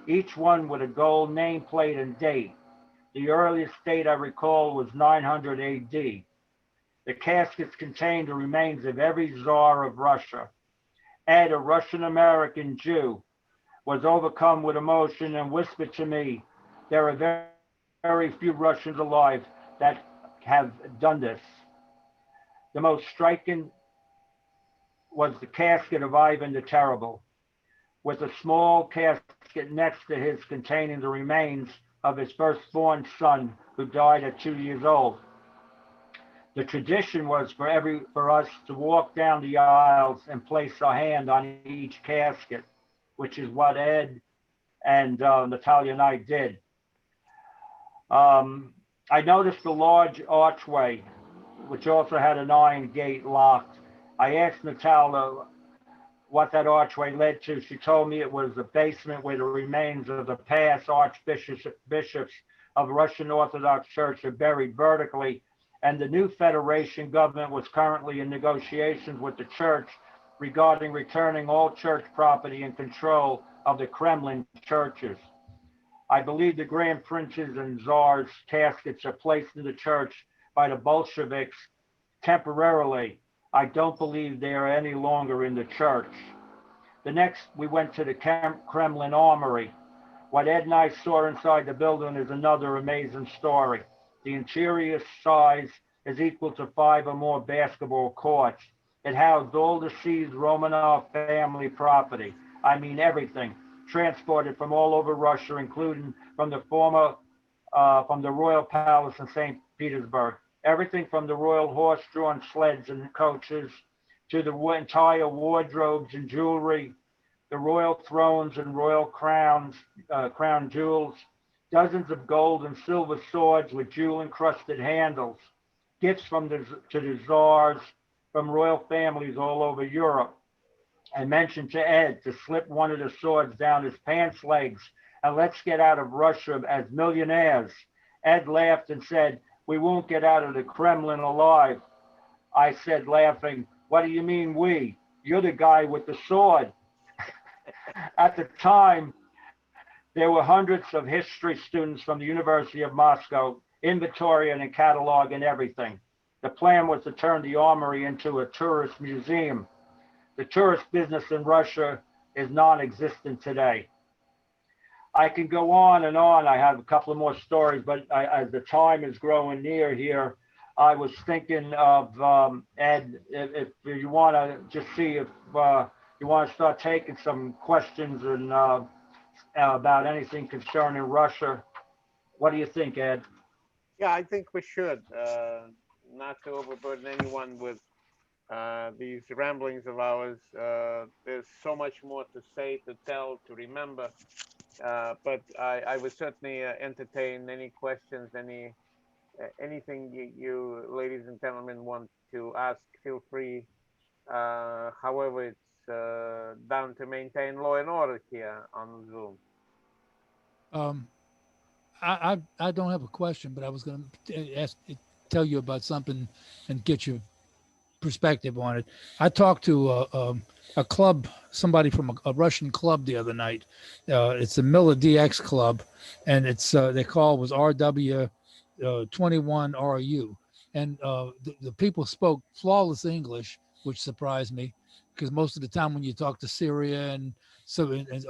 each one with a gold nameplate and date. The earliest date I recall was 900 AD. The caskets contained the remains of every czar of Russia. Ed, a Russian-American Jew, was overcome with emotion and whispered to me, there are very, very few Russians alive that have done this. The most striking was the casket of Ivan the Terrible, with a small casket next to his containing the remains of his firstborn son, who died at 2 years old. The tradition was for us to walk down the aisles and place our hand on each casket, which is what Ed and Natalia and I did. I noticed a large archway, which also had an iron gate locked. I asked Natalia what that archway led to. She told me it was the basement where the remains of the past archbishops of Russian Orthodox Church are buried vertically, and the new Federation government was currently in negotiations with the church regarding returning all church property and control of the Kremlin churches. I believe the Grand Princes and Tsars' caskets are placed in the church by the Bolsheviks temporarily. I don't believe they are any longer in the church. The next, we went to the Kremlin Armory. What Ed and I saw inside the building is another amazing story. The interior size is equal to 5 or more basketball courts. It housed all the seized Romanov family property. I mean everything, transported from all over Russia, including from the Royal Palace in St. Petersburg. Everything from the royal horse-drawn sleds and coaches to the entire wardrobes and jewelry, the royal thrones and royal crowns, crown jewels, dozens of gold and silver swords with jewel-encrusted handles, gifts to the czars from royal families all over Europe. I mentioned to Ed to slip one of the swords down his pants legs and let's get out of Russia as millionaires. Ed laughed and said, we won't get out of the Kremlin alive. I said, laughing, what do you mean we? You're the guy with the sword. At the time, there were hundreds of history students from the University of Moscow, inventoried and catalog and everything. The plan was to turn the armory into a tourist museum. The tourist business in Russia is non-existent today. I can go on and on. I have a couple of more stories, but as the time is growing near here, I was thinking of Ed, if you want to just see if you want to start taking some questions and about anything concerning Russia. What do you think, Ed? Yeah, I think we should, not to overburden anyone with these ramblings of ours. There's so much more to say, to tell, to remember. But I would certainly entertain any questions, anything you ladies and gentlemen want to ask. Feel free. However, it's down to maintain law and order here on Zoom. I don't have a question, but I was going to tell you about something and get your perspective on it. I talked to a club, somebody from a Russian club the other night. It's the Miller DX Club, and it's their call was RW 21RU, and the people spoke flawless English, which surprised me because most of the time when you talk to Syria and Serbia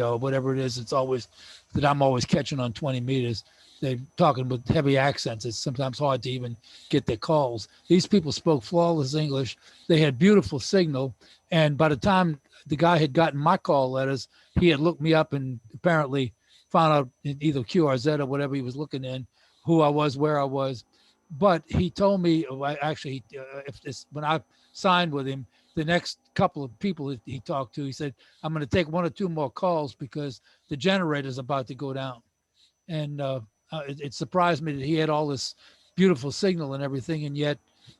or whatever it is, it's always that I'm always catching on 20 meters. They're talking with heavy accents. It's sometimes hard to even get their calls. These people spoke flawless English. They had beautiful signal. And by the time the guy had gotten my call letters, he had looked me up and apparently found out in either QRZ or whatever he was looking in, who I was, where I was. But he told me, when I signed with him, the next couple of people that he talked to, he said, I'm going to take 1 or 2 more calls because the generator's about to go down. And it surprised me that he had all this beautiful signal and everything, and yet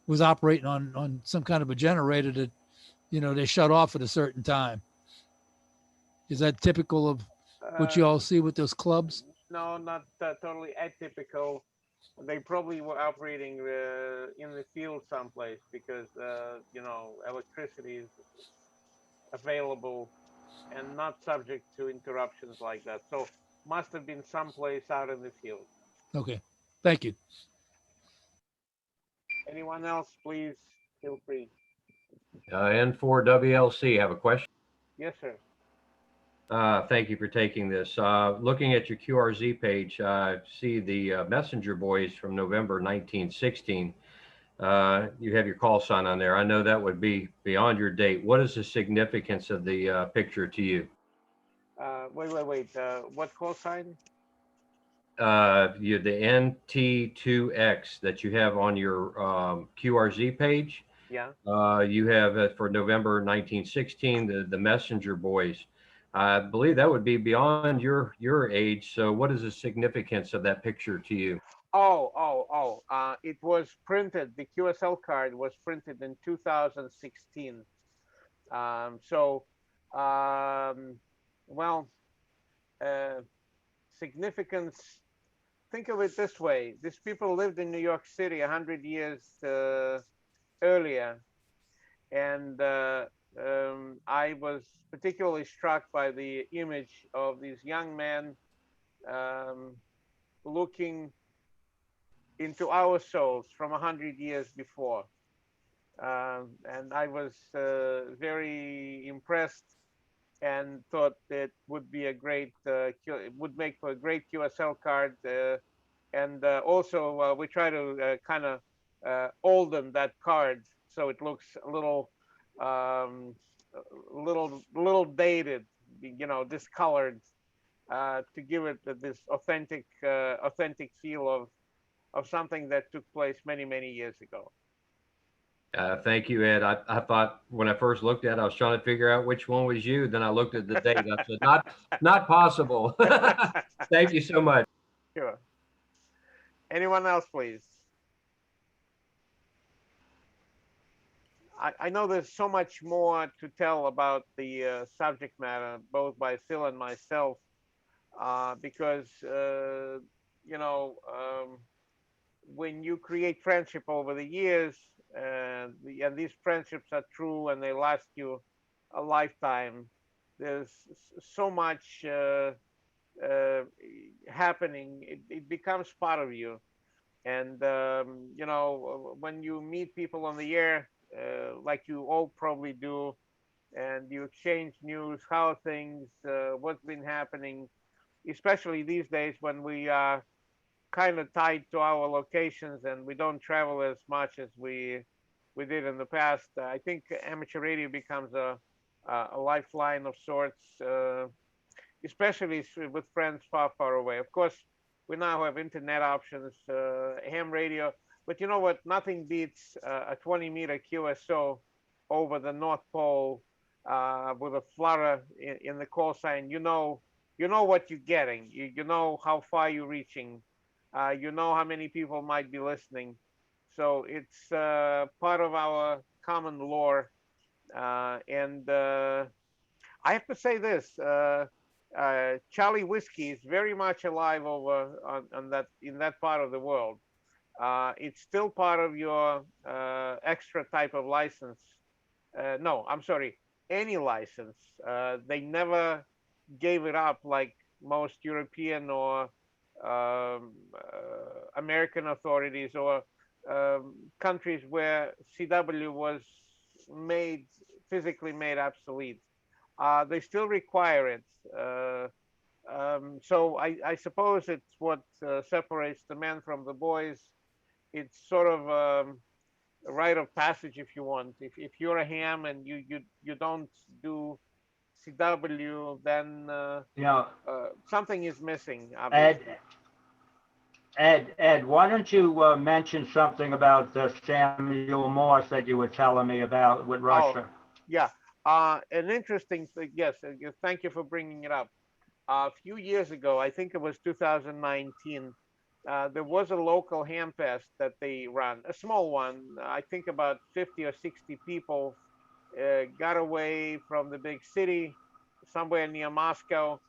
was operating on some kind of a generator that they shut off at a certain time. Is that typical of what you all see with those clubs? No, not totally atypical. They probably were operating in the field someplace because electricity is available and not subject to interruptions like that. So must have been someplace out in the field. Okay, thank you. Anyone else, please feel free. And for WLC, have a question? Yes, sir. Thank you for taking this. Looking at your QRZ page, I see the Messenger Boys from November 1916. You have your call sign on there. I know that would be beyond your date. What is the significance of the picture to you? Wait. What call sign? The NT2X that you have on your QRZ page. Yeah. You have it for November 1916, the Messenger Boys. I believe that would be beyond your age. So what is the significance of that picture to you? It was printed. The QSL card was printed in 2016. Significance. Think of it this way: these people lived in New York City 100 years earlier, and I was particularly struck by the image of these young men looking into our souls from 100 years before. And I was very impressed and thought it would be a great, it would make for a great QSL card. Also, we try to kind of olden that card so it looks a little dated, discolored, to give it this authentic feel of something that took place many years ago. Thank you, Ed. I thought when I first looked at it, I was trying to figure out which one was you. Then I looked at the date. I said, not possible. Thank you so much. Sure. Anyone else, please? I know there's so much more to tell about the subject matter, both by Phil and myself, because, when you create friendship over the years, and these friendships are true and they last you a lifetime, there's so much happening. It becomes part of you. And, when you meet people on the air, like you all probably do, and you exchange news, how are things, what's been happening, especially these days when we are kind of tied to our locations and we don't travel as much as we did in the past. I think amateur radio becomes a lifeline of sorts, especially with friends far away. Of course, we now have internet options, ham radio, but you know what? Nothing beats a 20-meter QSO over the North Pole with a flutter in the call sign. You know what you're getting. You know how far you're reaching. You know how many people might be listening. So it's part of our common lore. And I have to say this, Charlie Whiskey is very much alive over in that part of the world. It's still part of your extra type of license. No, I'm sorry, any license. They never gave it up like most European or American authorities or countries where CW was physically made obsolete. They still require it. So I suppose it's what separates the men from the boys. It's sort of a rite of passage, if you want. If you're a ham and you don't do CW, then something is missing. Obviously. Ed, why don't you mention something about Samuel Morse that you were telling me about with Russia? Yeah, an interesting thing. Yes, thank you for bringing it up. A few years ago, I think it was 2019, there was a local ham fest that they ran, a small one, I think about 50 or 60 people, got away from the big city, somewhere near Moscow,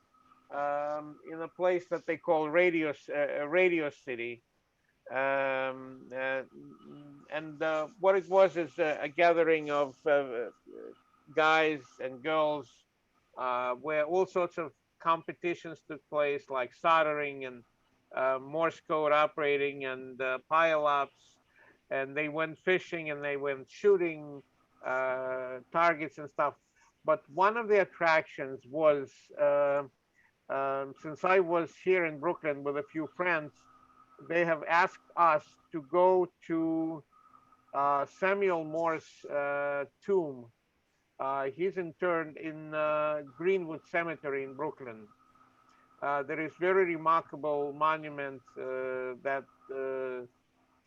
in a place that they call Radio City. And what it was is a gathering of guys and girls where all sorts of competitions took place, like soldering and Morse code operating and pile-ups. And they went fishing and they went shooting targets and stuff. But one of the attractions was, since I was here in Brooklyn with a few friends, they have asked us to go to Samuel Moore's tomb. He's interred in Greenwood Cemetery in Brooklyn. There is very remarkable monument that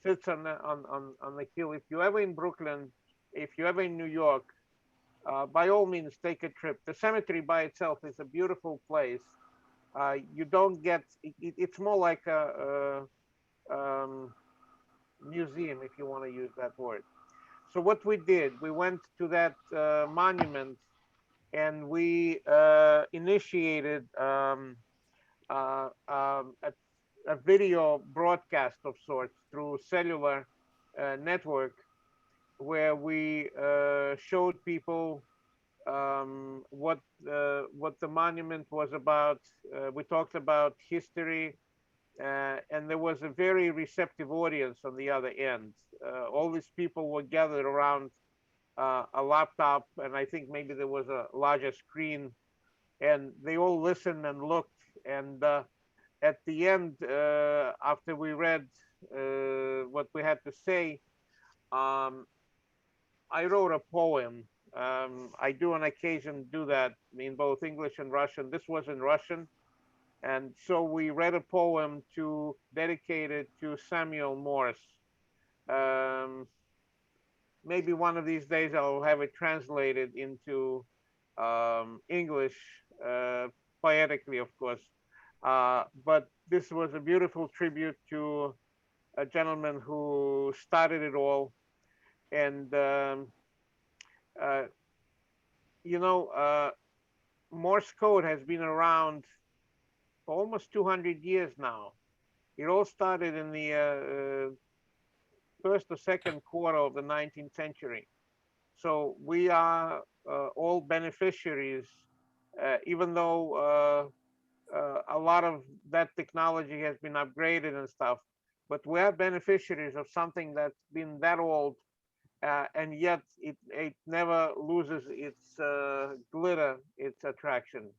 sits on the hill. If you're ever in Brooklyn, if you're ever in New York, by all means, take a trip. The cemetery by itself is a beautiful place. You don't get, it's more like a museum, if you want to use that word. So what we did, we went to that monument and we initiated a video broadcast of sorts through cellular network, where we showed people what the monument was about. We talked about history, and there was a very receptive audience on the other end. All these people were gathered around a laptop, and I think maybe there was a larger screen, and they all listened and looked. And at the end, after we read what we had to say, I wrote a poem. I do on occasion do that in both English and Russian. This was in Russian. And so we read a poem dedicated to Samuel Morse. Maybe one of these days I'll have it translated into English, poetically, of course. But this was a beautiful tribute to a gentleman who started it all. And, Morse code has been around for almost 200 years now. It all started in the first or second quarter of the 19th century. So we are all beneficiaries, even though a lot of that technology has been upgraded and stuff, but we are beneficiaries of something that's been that old, and yet it never loses its glitter, its attraction.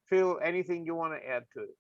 Phil, anything you want to add to it?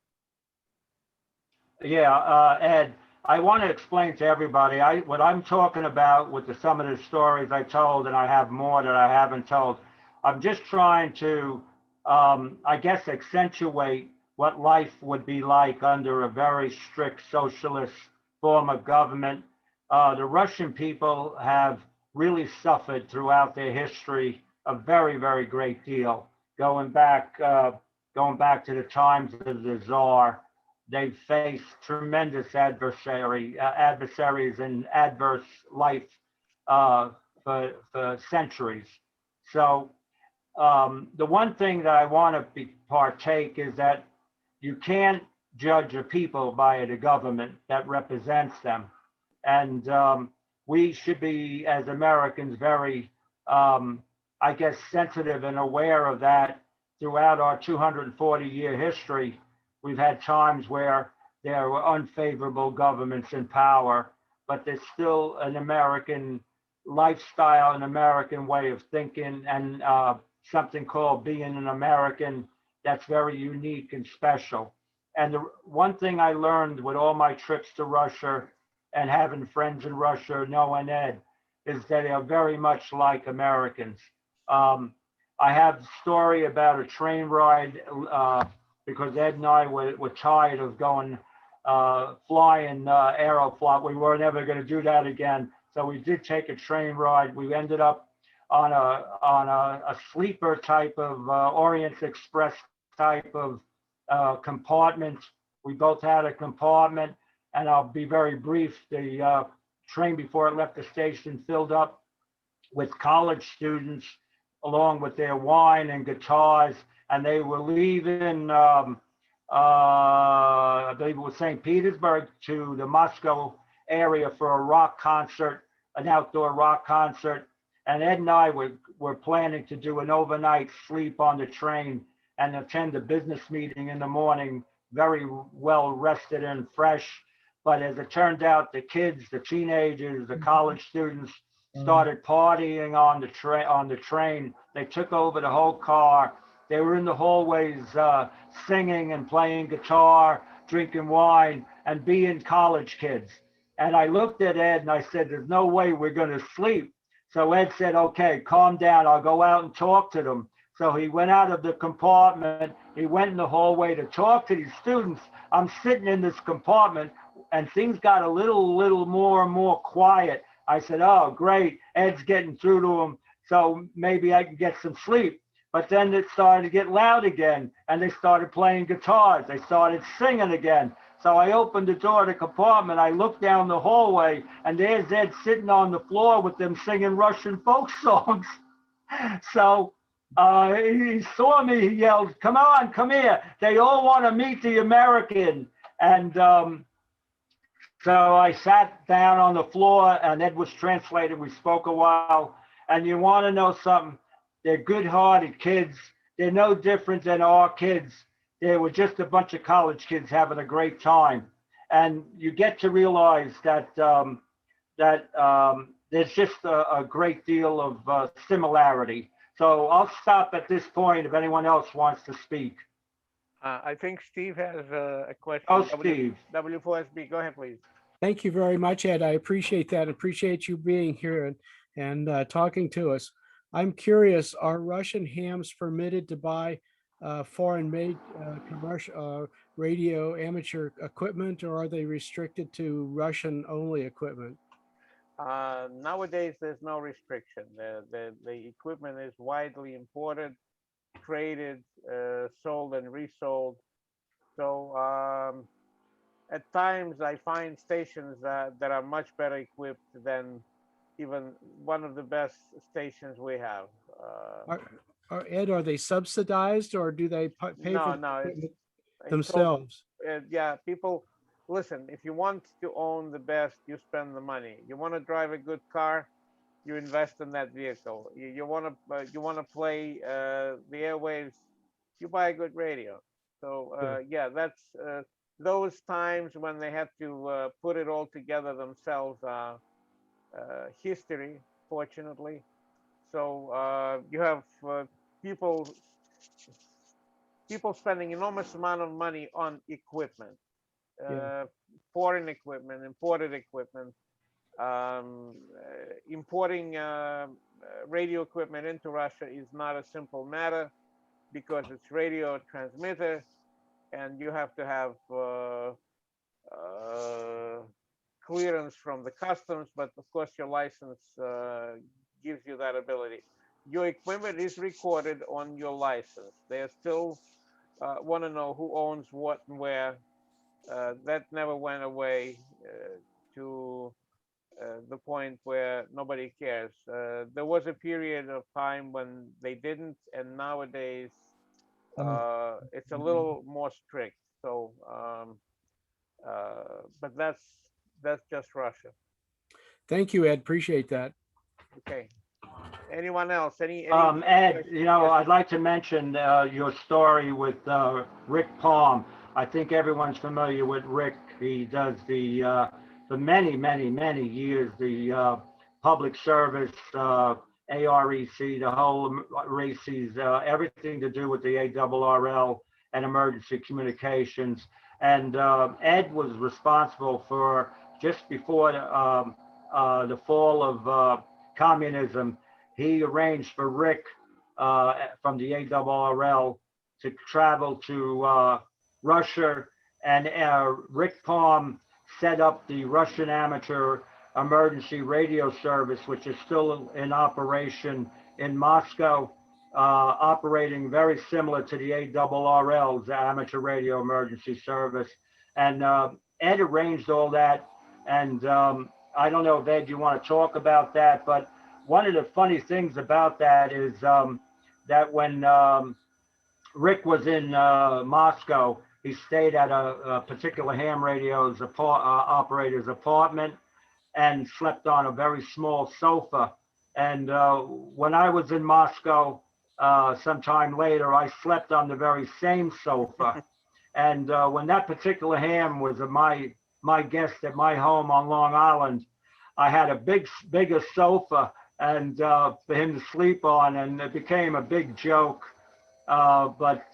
Yeah, Ed, I want to explain to everybody what I'm talking about with some of the stories I told, and I have more that I haven't told. I'm just trying to, I guess, accentuate what life would be like under a very strict socialist form of government. The Russian people have really suffered throughout their history a very, very great deal. Going back to the times of the Tsar, they've faced tremendous adversaries and adverse life for centuries. So the one thing that I want to partake is that you can't judge a people by the government that represents them. And we should be, as Americans, very, I guess, sensitive and aware of that. Throughout our 240-year history, we've had times where there were unfavorable governments in power, but there's still an American lifestyle, an American way of thinking, and something called being an American that's very unique and special. And the one thing I learned with all my trips to Russia and having friends in Russia, knowing Ed, is that they are very much like Americans. I have a story about a train ride because Ed and I were tired of going flying Aeroflot. We were never going to do that again. So we did take a train ride. We ended up on a sleeper type of Orient Express type of compartment. We both had a compartment, and I'll be very brief. The train before it left the station filled up with college students along with their wine and guitars, and they were leaving, I believe it was St. Petersburg, to the Moscow area for a rock concert, an outdoor rock concert. And Ed and I were planning to do an overnight sleep on the train and attend a business meeting in the morning, very well rested and fresh. But as it turned out, the kids, the teenagers, the college students started partying on the train. They took over the whole car. They were in the hallways singing and playing guitar, drinking wine, and being college kids. And I looked at Ed and I said, there's no way we're going to sleep. So Ed said, okay, calm down. I'll go out and talk to them. So he went out of the compartment. He went in the hallway to talk to these students. I'm sitting in this compartment and things got a little more and more quiet. I said, oh, great. Ed's getting through to him. So maybe I can get some sleep. But then it started to get loud again and they started playing guitars. They started singing again. So I opened the door of the compartment. I looked down the hallway and there's Ed sitting on the floor with them singing Russian folk songs. So he saw me, he yelled, come on, come here. They all want to meet the American. And so I sat down on the floor and Ed was translating. We spoke a while. And you want to know something? They're good-hearted kids. They're no different than our kids. They were just a bunch of college kids having a great time. And you get to realize that there's just a great deal of similarity. So I'll stop at this point if anyone else wants to speak. I think Steve has a question. Oh, Steve. W4SB, go ahead, please. Thank you very much, Ed. I appreciate that. Appreciate you being here and talking to us. I'm curious, are Russian hams permitted to buy foreign-made commercial radio amateur equipment, or are they restricted to Russian-only equipment? Nowadays, there's no restriction. The equipment is widely imported, traded, sold and resold. So at times I find stations that are much better equipped than even one of the best stations we have. Ed, are they subsidized or do they pay for No, themselves? Yeah, people, listen, if you want to own the best, you spend the money. You want to drive a good car, you invest in that vehicle. You want to play the airwaves, you buy a good radio. So yeah, that's those times when they had to put it all together themselves are history, fortunately. So you have people spending enormous amount of money on equipment, foreign equipment, imported equipment. Importing radio equipment into Russia is not a simple matter because it's radio transmitter, and you have to have clearance from the customs, but of course your license gives you that ability. Your equipment is recorded on your license. They still want to know who owns what and where. That never went away to the point where nobody cares. There was a period of time when they didn't, and nowadays it's a little more strict. So, but that's just Russia. Thank you, Ed. Appreciate that. Okay. Anyone else? Any Ed, you know, I'd like to mention your story with Rick Palm. I think everyone's familiar with Rick. He does the for many years, the public service, AREC, the whole RACs, everything to do with the ARRL and emergency communications. And Ed was responsible for, just before the fall of communism, he arranged for Rick from the ARRL to travel to Russia, and Rick Palm set up the Russian Amateur Emergency Radio Service, which is still in operation in Moscow, operating very similar to the ARRL's Amateur Radio Emergency Service. And Ed arranged all that. And I don't know if Ed, you want to talk about that, but one of the funny things about that is that when Rick was in Moscow, he stayed at a particular ham radio's operator's apartment and slept on a very small sofa. And when I was in Moscow sometime later, I slept on the very same sofa. And when that particular ham was my guest at my home on Long Island, I had a bigger sofa and for him to sleep on, and it became a big joke. But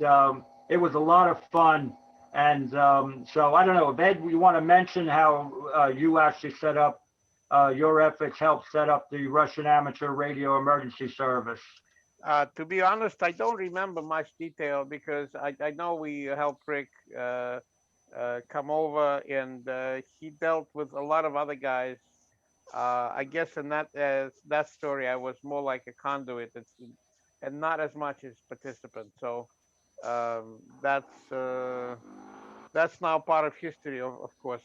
it was a lot of fun. And so I don't know, if Ed, you want to mention how you actually set up, your efforts helped set up the Russian Amateur Radio Emergency Service? To be honest, I don't remember much detail because I know we helped Rick come over, and he dealt with a lot of other guys. I guess in that story, I was more like a conduit, and not as much as participant. So that's now part of history, of course.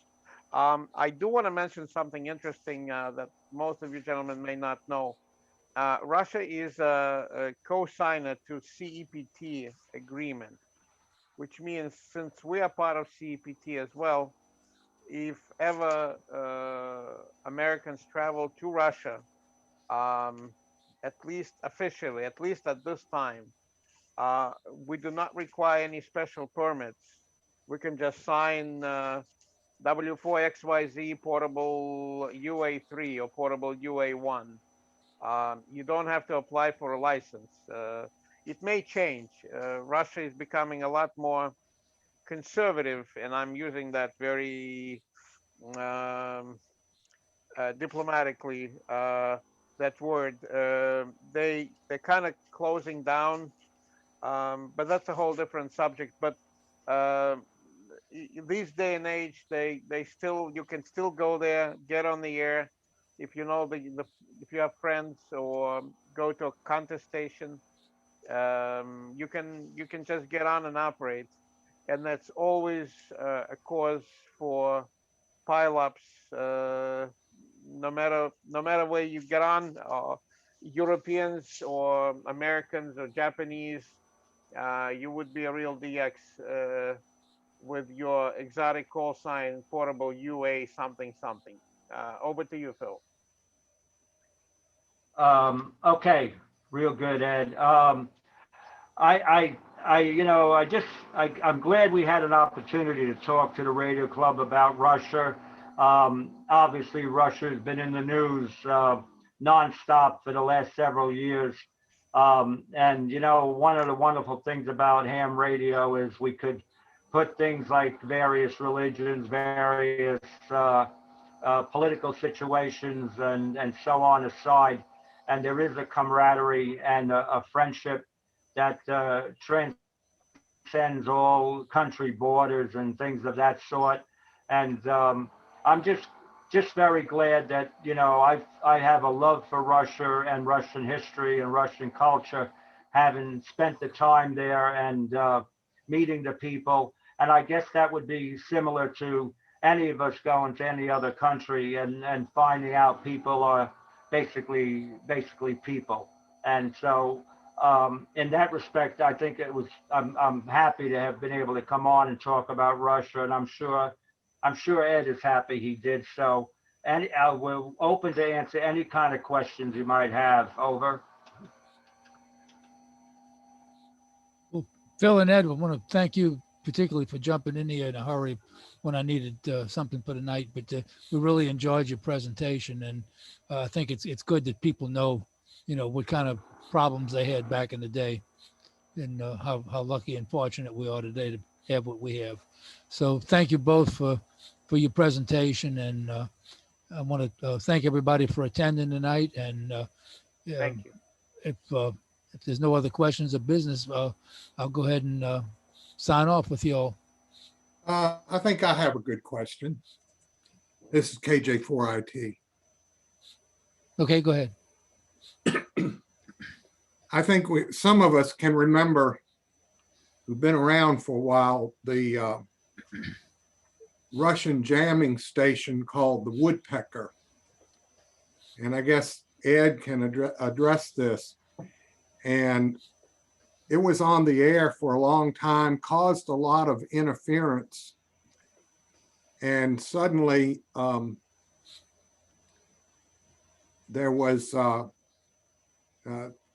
I do want to mention something interesting that most of you gentlemen may not know. Russia is a co-signer to CEPT agreement, which means since we are part of CEPT as well, if ever Americans travel to Russia, at least officially, at least at this time, we do not require any special permits. We can just sign W4XYZ portable UA3 or portable UA1. You don't have to apply for a license. It may change. Russia is becoming a lot more conservative, and I'm using that very diplomatically, that word. They're kind of closing down, but that's a whole different subject. But these day and age, you can still go there, get on the air, if you know if you have friends, or go to a contest station. You can just get on and operate, and that's always a cause for pileups. No matter where you get on, Europeans or Americans or Japanese, you would be a real DX with your exotic call sign portable UA something something. Over to you, Phil. Okay, real good, Ed. I'm glad we had an opportunity to talk to the radio club about Russia. Obviously, Russia has been in the news nonstop for the last several years. And one of the wonderful things about ham radio is we could put things like various religions, various political situations, and so on aside. And there is a camaraderie and a friendship that transcends all country borders and things of that sort. And I'm just very glad that I have a love for Russia and Russian history and Russian culture, having spent the time there and meeting the people. And I guess that would be similar to any of us going to any other country and finding out people are basically people. And so in that respect, I think I'm happy to have been able to come on and talk about Russia, and I'm sure Ed is happy he did so. And we're open to answer any kind of questions you might have. Over. Well, Phil and Ed, I want to thank you particularly for jumping in here in a hurry when I needed something for the night. But we really enjoyed your presentation, and I think it's good that people know, what kind of problems they had back in the day, and how lucky and fortunate we are today to have what we have. So thank you both for your presentation, and I want to thank everybody for attending tonight. And thank you. If there's no other questions of business, I'll go ahead and sign off with you all. I think I have a good question. This is KJ4IT. Okay, go ahead. I think some of us can remember, who've been around for a while, the Russian jamming station called the Woodpecker. And I guess Ed can address this. And it was on the air for a long time, caused a lot of interference. And suddenly there was,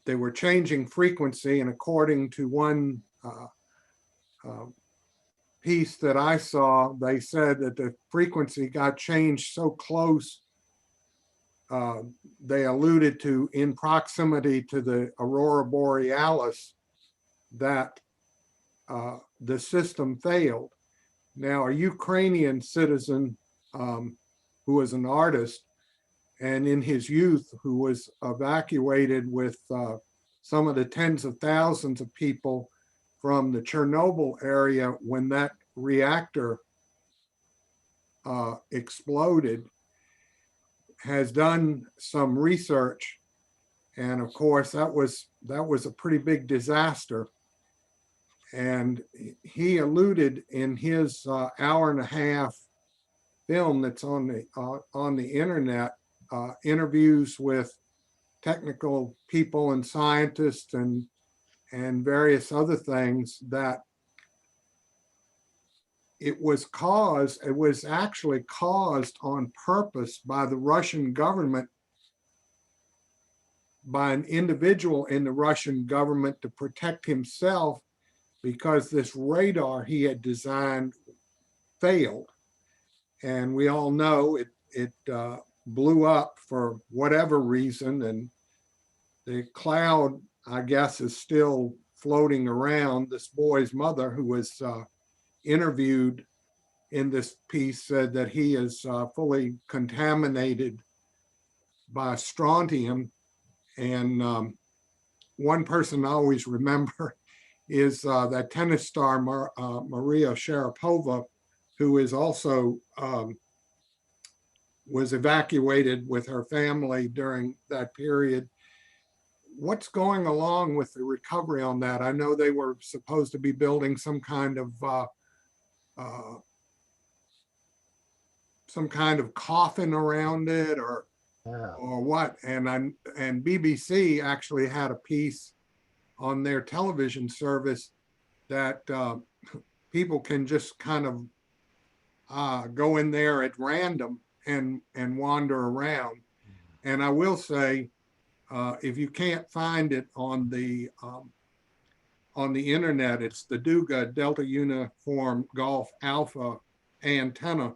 they were changing frequency, and according to one piece that I saw, they said that the frequency got changed so close, they alluded to in proximity to the Aurora Borealis, that the system failed. Now, a Ukrainian citizen who was an artist, and in his youth, who was evacuated with some of the tens of thousands of people from the Chernobyl area when that reactor exploded, has done some research. And of course, that was a pretty big disaster. And he alluded in his hour and a half film that's on the internet, interviews with technical people and scientists and various other things, that it was actually caused on purpose by the Russian government, by an individual in the Russian government, to protect himself, because this radar he had designed failed. And we all know it blew up for whatever reason, and the cloud, I guess, is still floating around. This boy's mother, who was interviewed in this piece, said that he is fully contaminated by strontium. And one person I always remember is that tennis star Maria Sharapova, who is also was evacuated with her family during that period. What's going along with the recovery on that? I know they were supposed to be building some kind of coffin around it, or what? And BBC actually had a piece on their television service that people can just kind of go in there at random and wander around. And I will say, if you can't find it on the internet, it's the Duga Delta Uniform Golf Alpha antenna.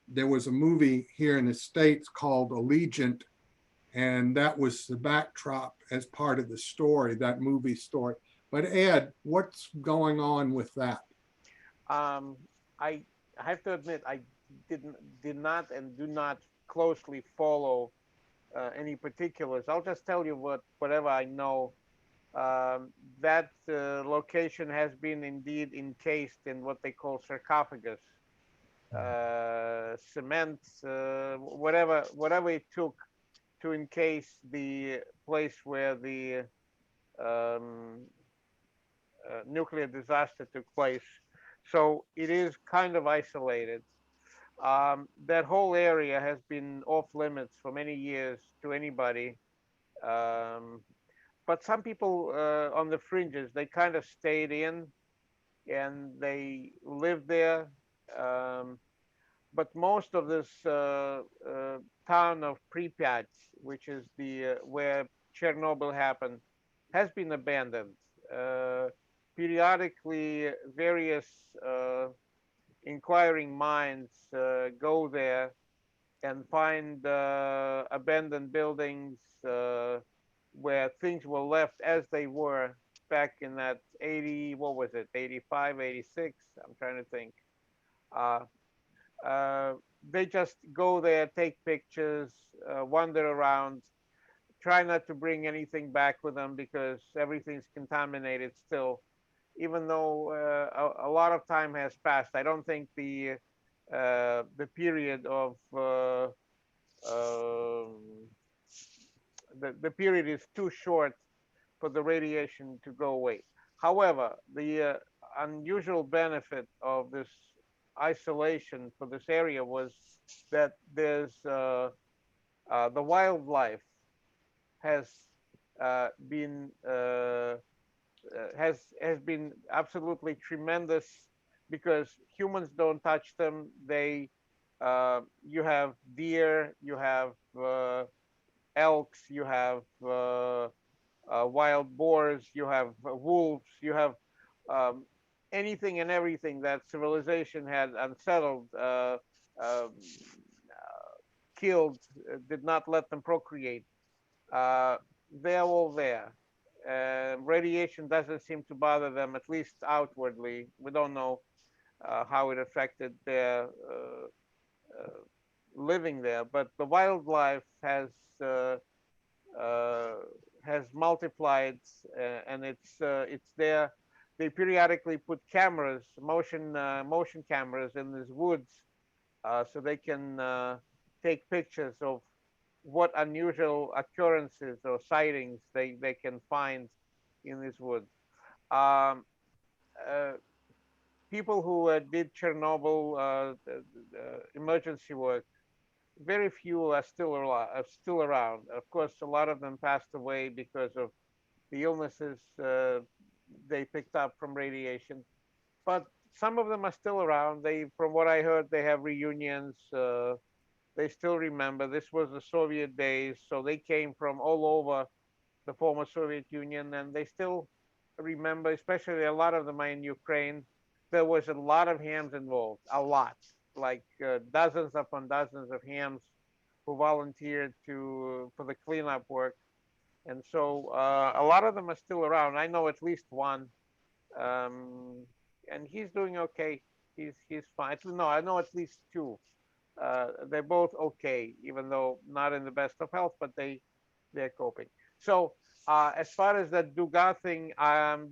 There was a movie here in the States called Allegiant, and that was the backdrop as part of the story, that movie story. But Ed, what's going on with that? I have to admit, I did not and do not closely follow any particulars. I'll just tell you whatever I know. That location has been indeed encased in what they call sarcophagus, cement, whatever it took to encase the place where the nuclear disaster took place. So it is kind of isolated. That whole area has been off limits for many years to anybody. But some people on the fringes, they kind of stayed in and they lived there. But most of this town of Pripyat, which is where Chernobyl happened, has been abandoned. Periodically, various inquiring minds go there and find abandoned buildings where things were left as they were back in that 85, 86, I'm trying to think. They just go there, take pictures, wander around, try not to bring anything back with them because everything's contaminated still. Even though a lot of time has passed, I don't think the period of the period is too short for the radiation to go away. However, the unusual benefit of this isolation for this area was that there's the wildlife has been has been absolutely tremendous because humans don't touch them. They you have deer, you have elks, you have wild boars, you have wolves, you have anything and everything that civilization had unsettled, killed, did not let them procreate. They're all there. Radiation doesn't seem to bother them, at least outwardly. We don't know how it affected their living there, but the wildlife uh, has multiplied, and it's there. They periodically put cameras, motion cameras in these woods, so they can take pictures of what unusual occurrences or sightings they can find in these woods. Um, People who did Chernobyl emergency work, very few are still around. Of course, a lot of them passed away because of the illnesses they picked up from radiation. But some of them are still around. From what I heard, they have reunions. They still remember. This was the Soviet days, so they came from all over the former Soviet Union, and they still remember. Especially a lot of them are in Ukraine. There was a lot of hams involved, a lot, like dozens upon dozens of hams who volunteered for the cleanup work. And so a lot of them are still around. I know at least one, and he's doing okay. He's fine. No, I know at least two. They're both okay, even though not in the best of health, but they're coping. So as far as that Duga thing,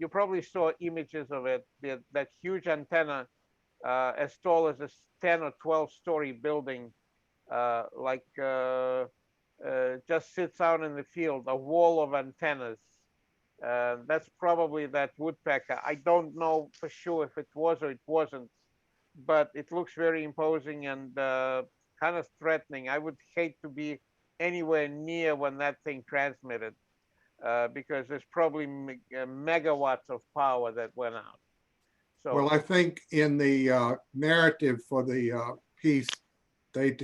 you probably saw images of it. That huge antenna, as tall as a 10 or 12-story building, just sits out in the field, a wall of antennas. That's probably that woodpecker. I don't know for sure if it was or it wasn't, but it looks very imposing and kind of threatening. I would hate to be anywhere near when that thing transmitted, because there's probably megawatts of power that went out. So, well, I think in the narrative for the piece, they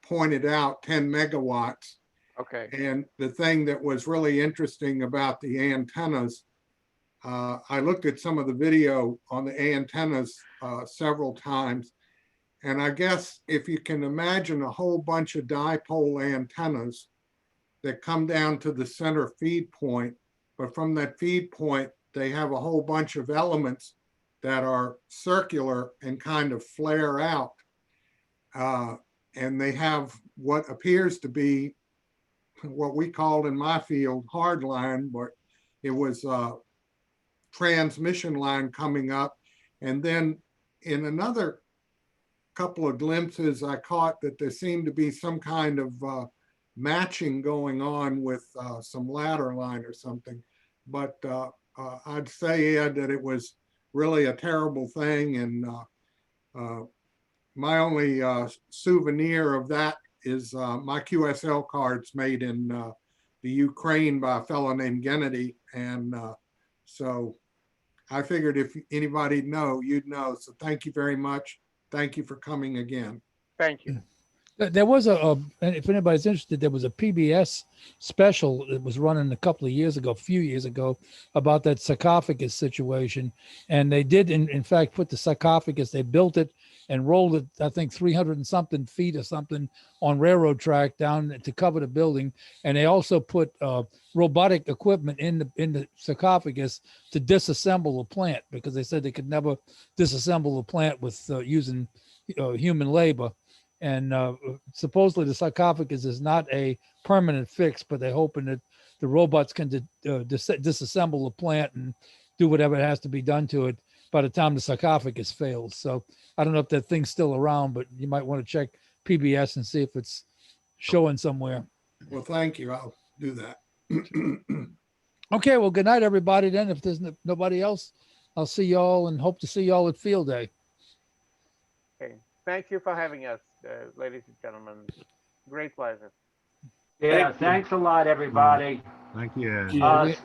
pointed out 10 megawatts. okay. And the thing that was really interesting about the antennas, I looked at some of the video on the antennas several times. And I guess if you can imagine a whole bunch of dipole antennas that come down to the center feed point, but from that feed point, they have a whole bunch of elements that are circular and kind of flare out. And they have what appears to be what we called in my field hard line, but it was a transmission line coming up. And then in another couple of glimpses, I caught that there seemed to be some kind of matching going on with some ladder line or something. But I'd say, Ed, that it was really a terrible thing. And my only souvenir of that is my QSL cards made in the Ukraine by a fellow named Gennady. And so I figured if anybody know, you'd know. So thank you very much. Thank you for coming again. Thank you. There was and if anybody's interested, there was a PBS special that was running a few years ago, about that sarcophagus situation. And they did, in fact, put the sarcophagus, they built it and rolled it, I think 300 and something feet or something on railroad track down to cover the building. And they also put robotic equipment in the sarcophagus to disassemble the plant, because they said they could never disassemble the plant with using human labor. And supposedly the sarcophagus is not a permanent fix, but they're hoping that the robots can disassemble the plant and do whatever it has to be done to it by the time the sarcophagus fails. So I don't know if that thing's still around, but you might want to check PBS and see if it's showing somewhere. Well, thank you. I'll do that. Okay, well, good night, everybody. Then, if there's nobody else, I'll see y'all and hope to see y'all at Field Day. Okay. Thank you for having us, ladies and gentlemen. Great pleasure. Yeah, thanks a lot, everybody. Thank you, Ed. Yeah, we-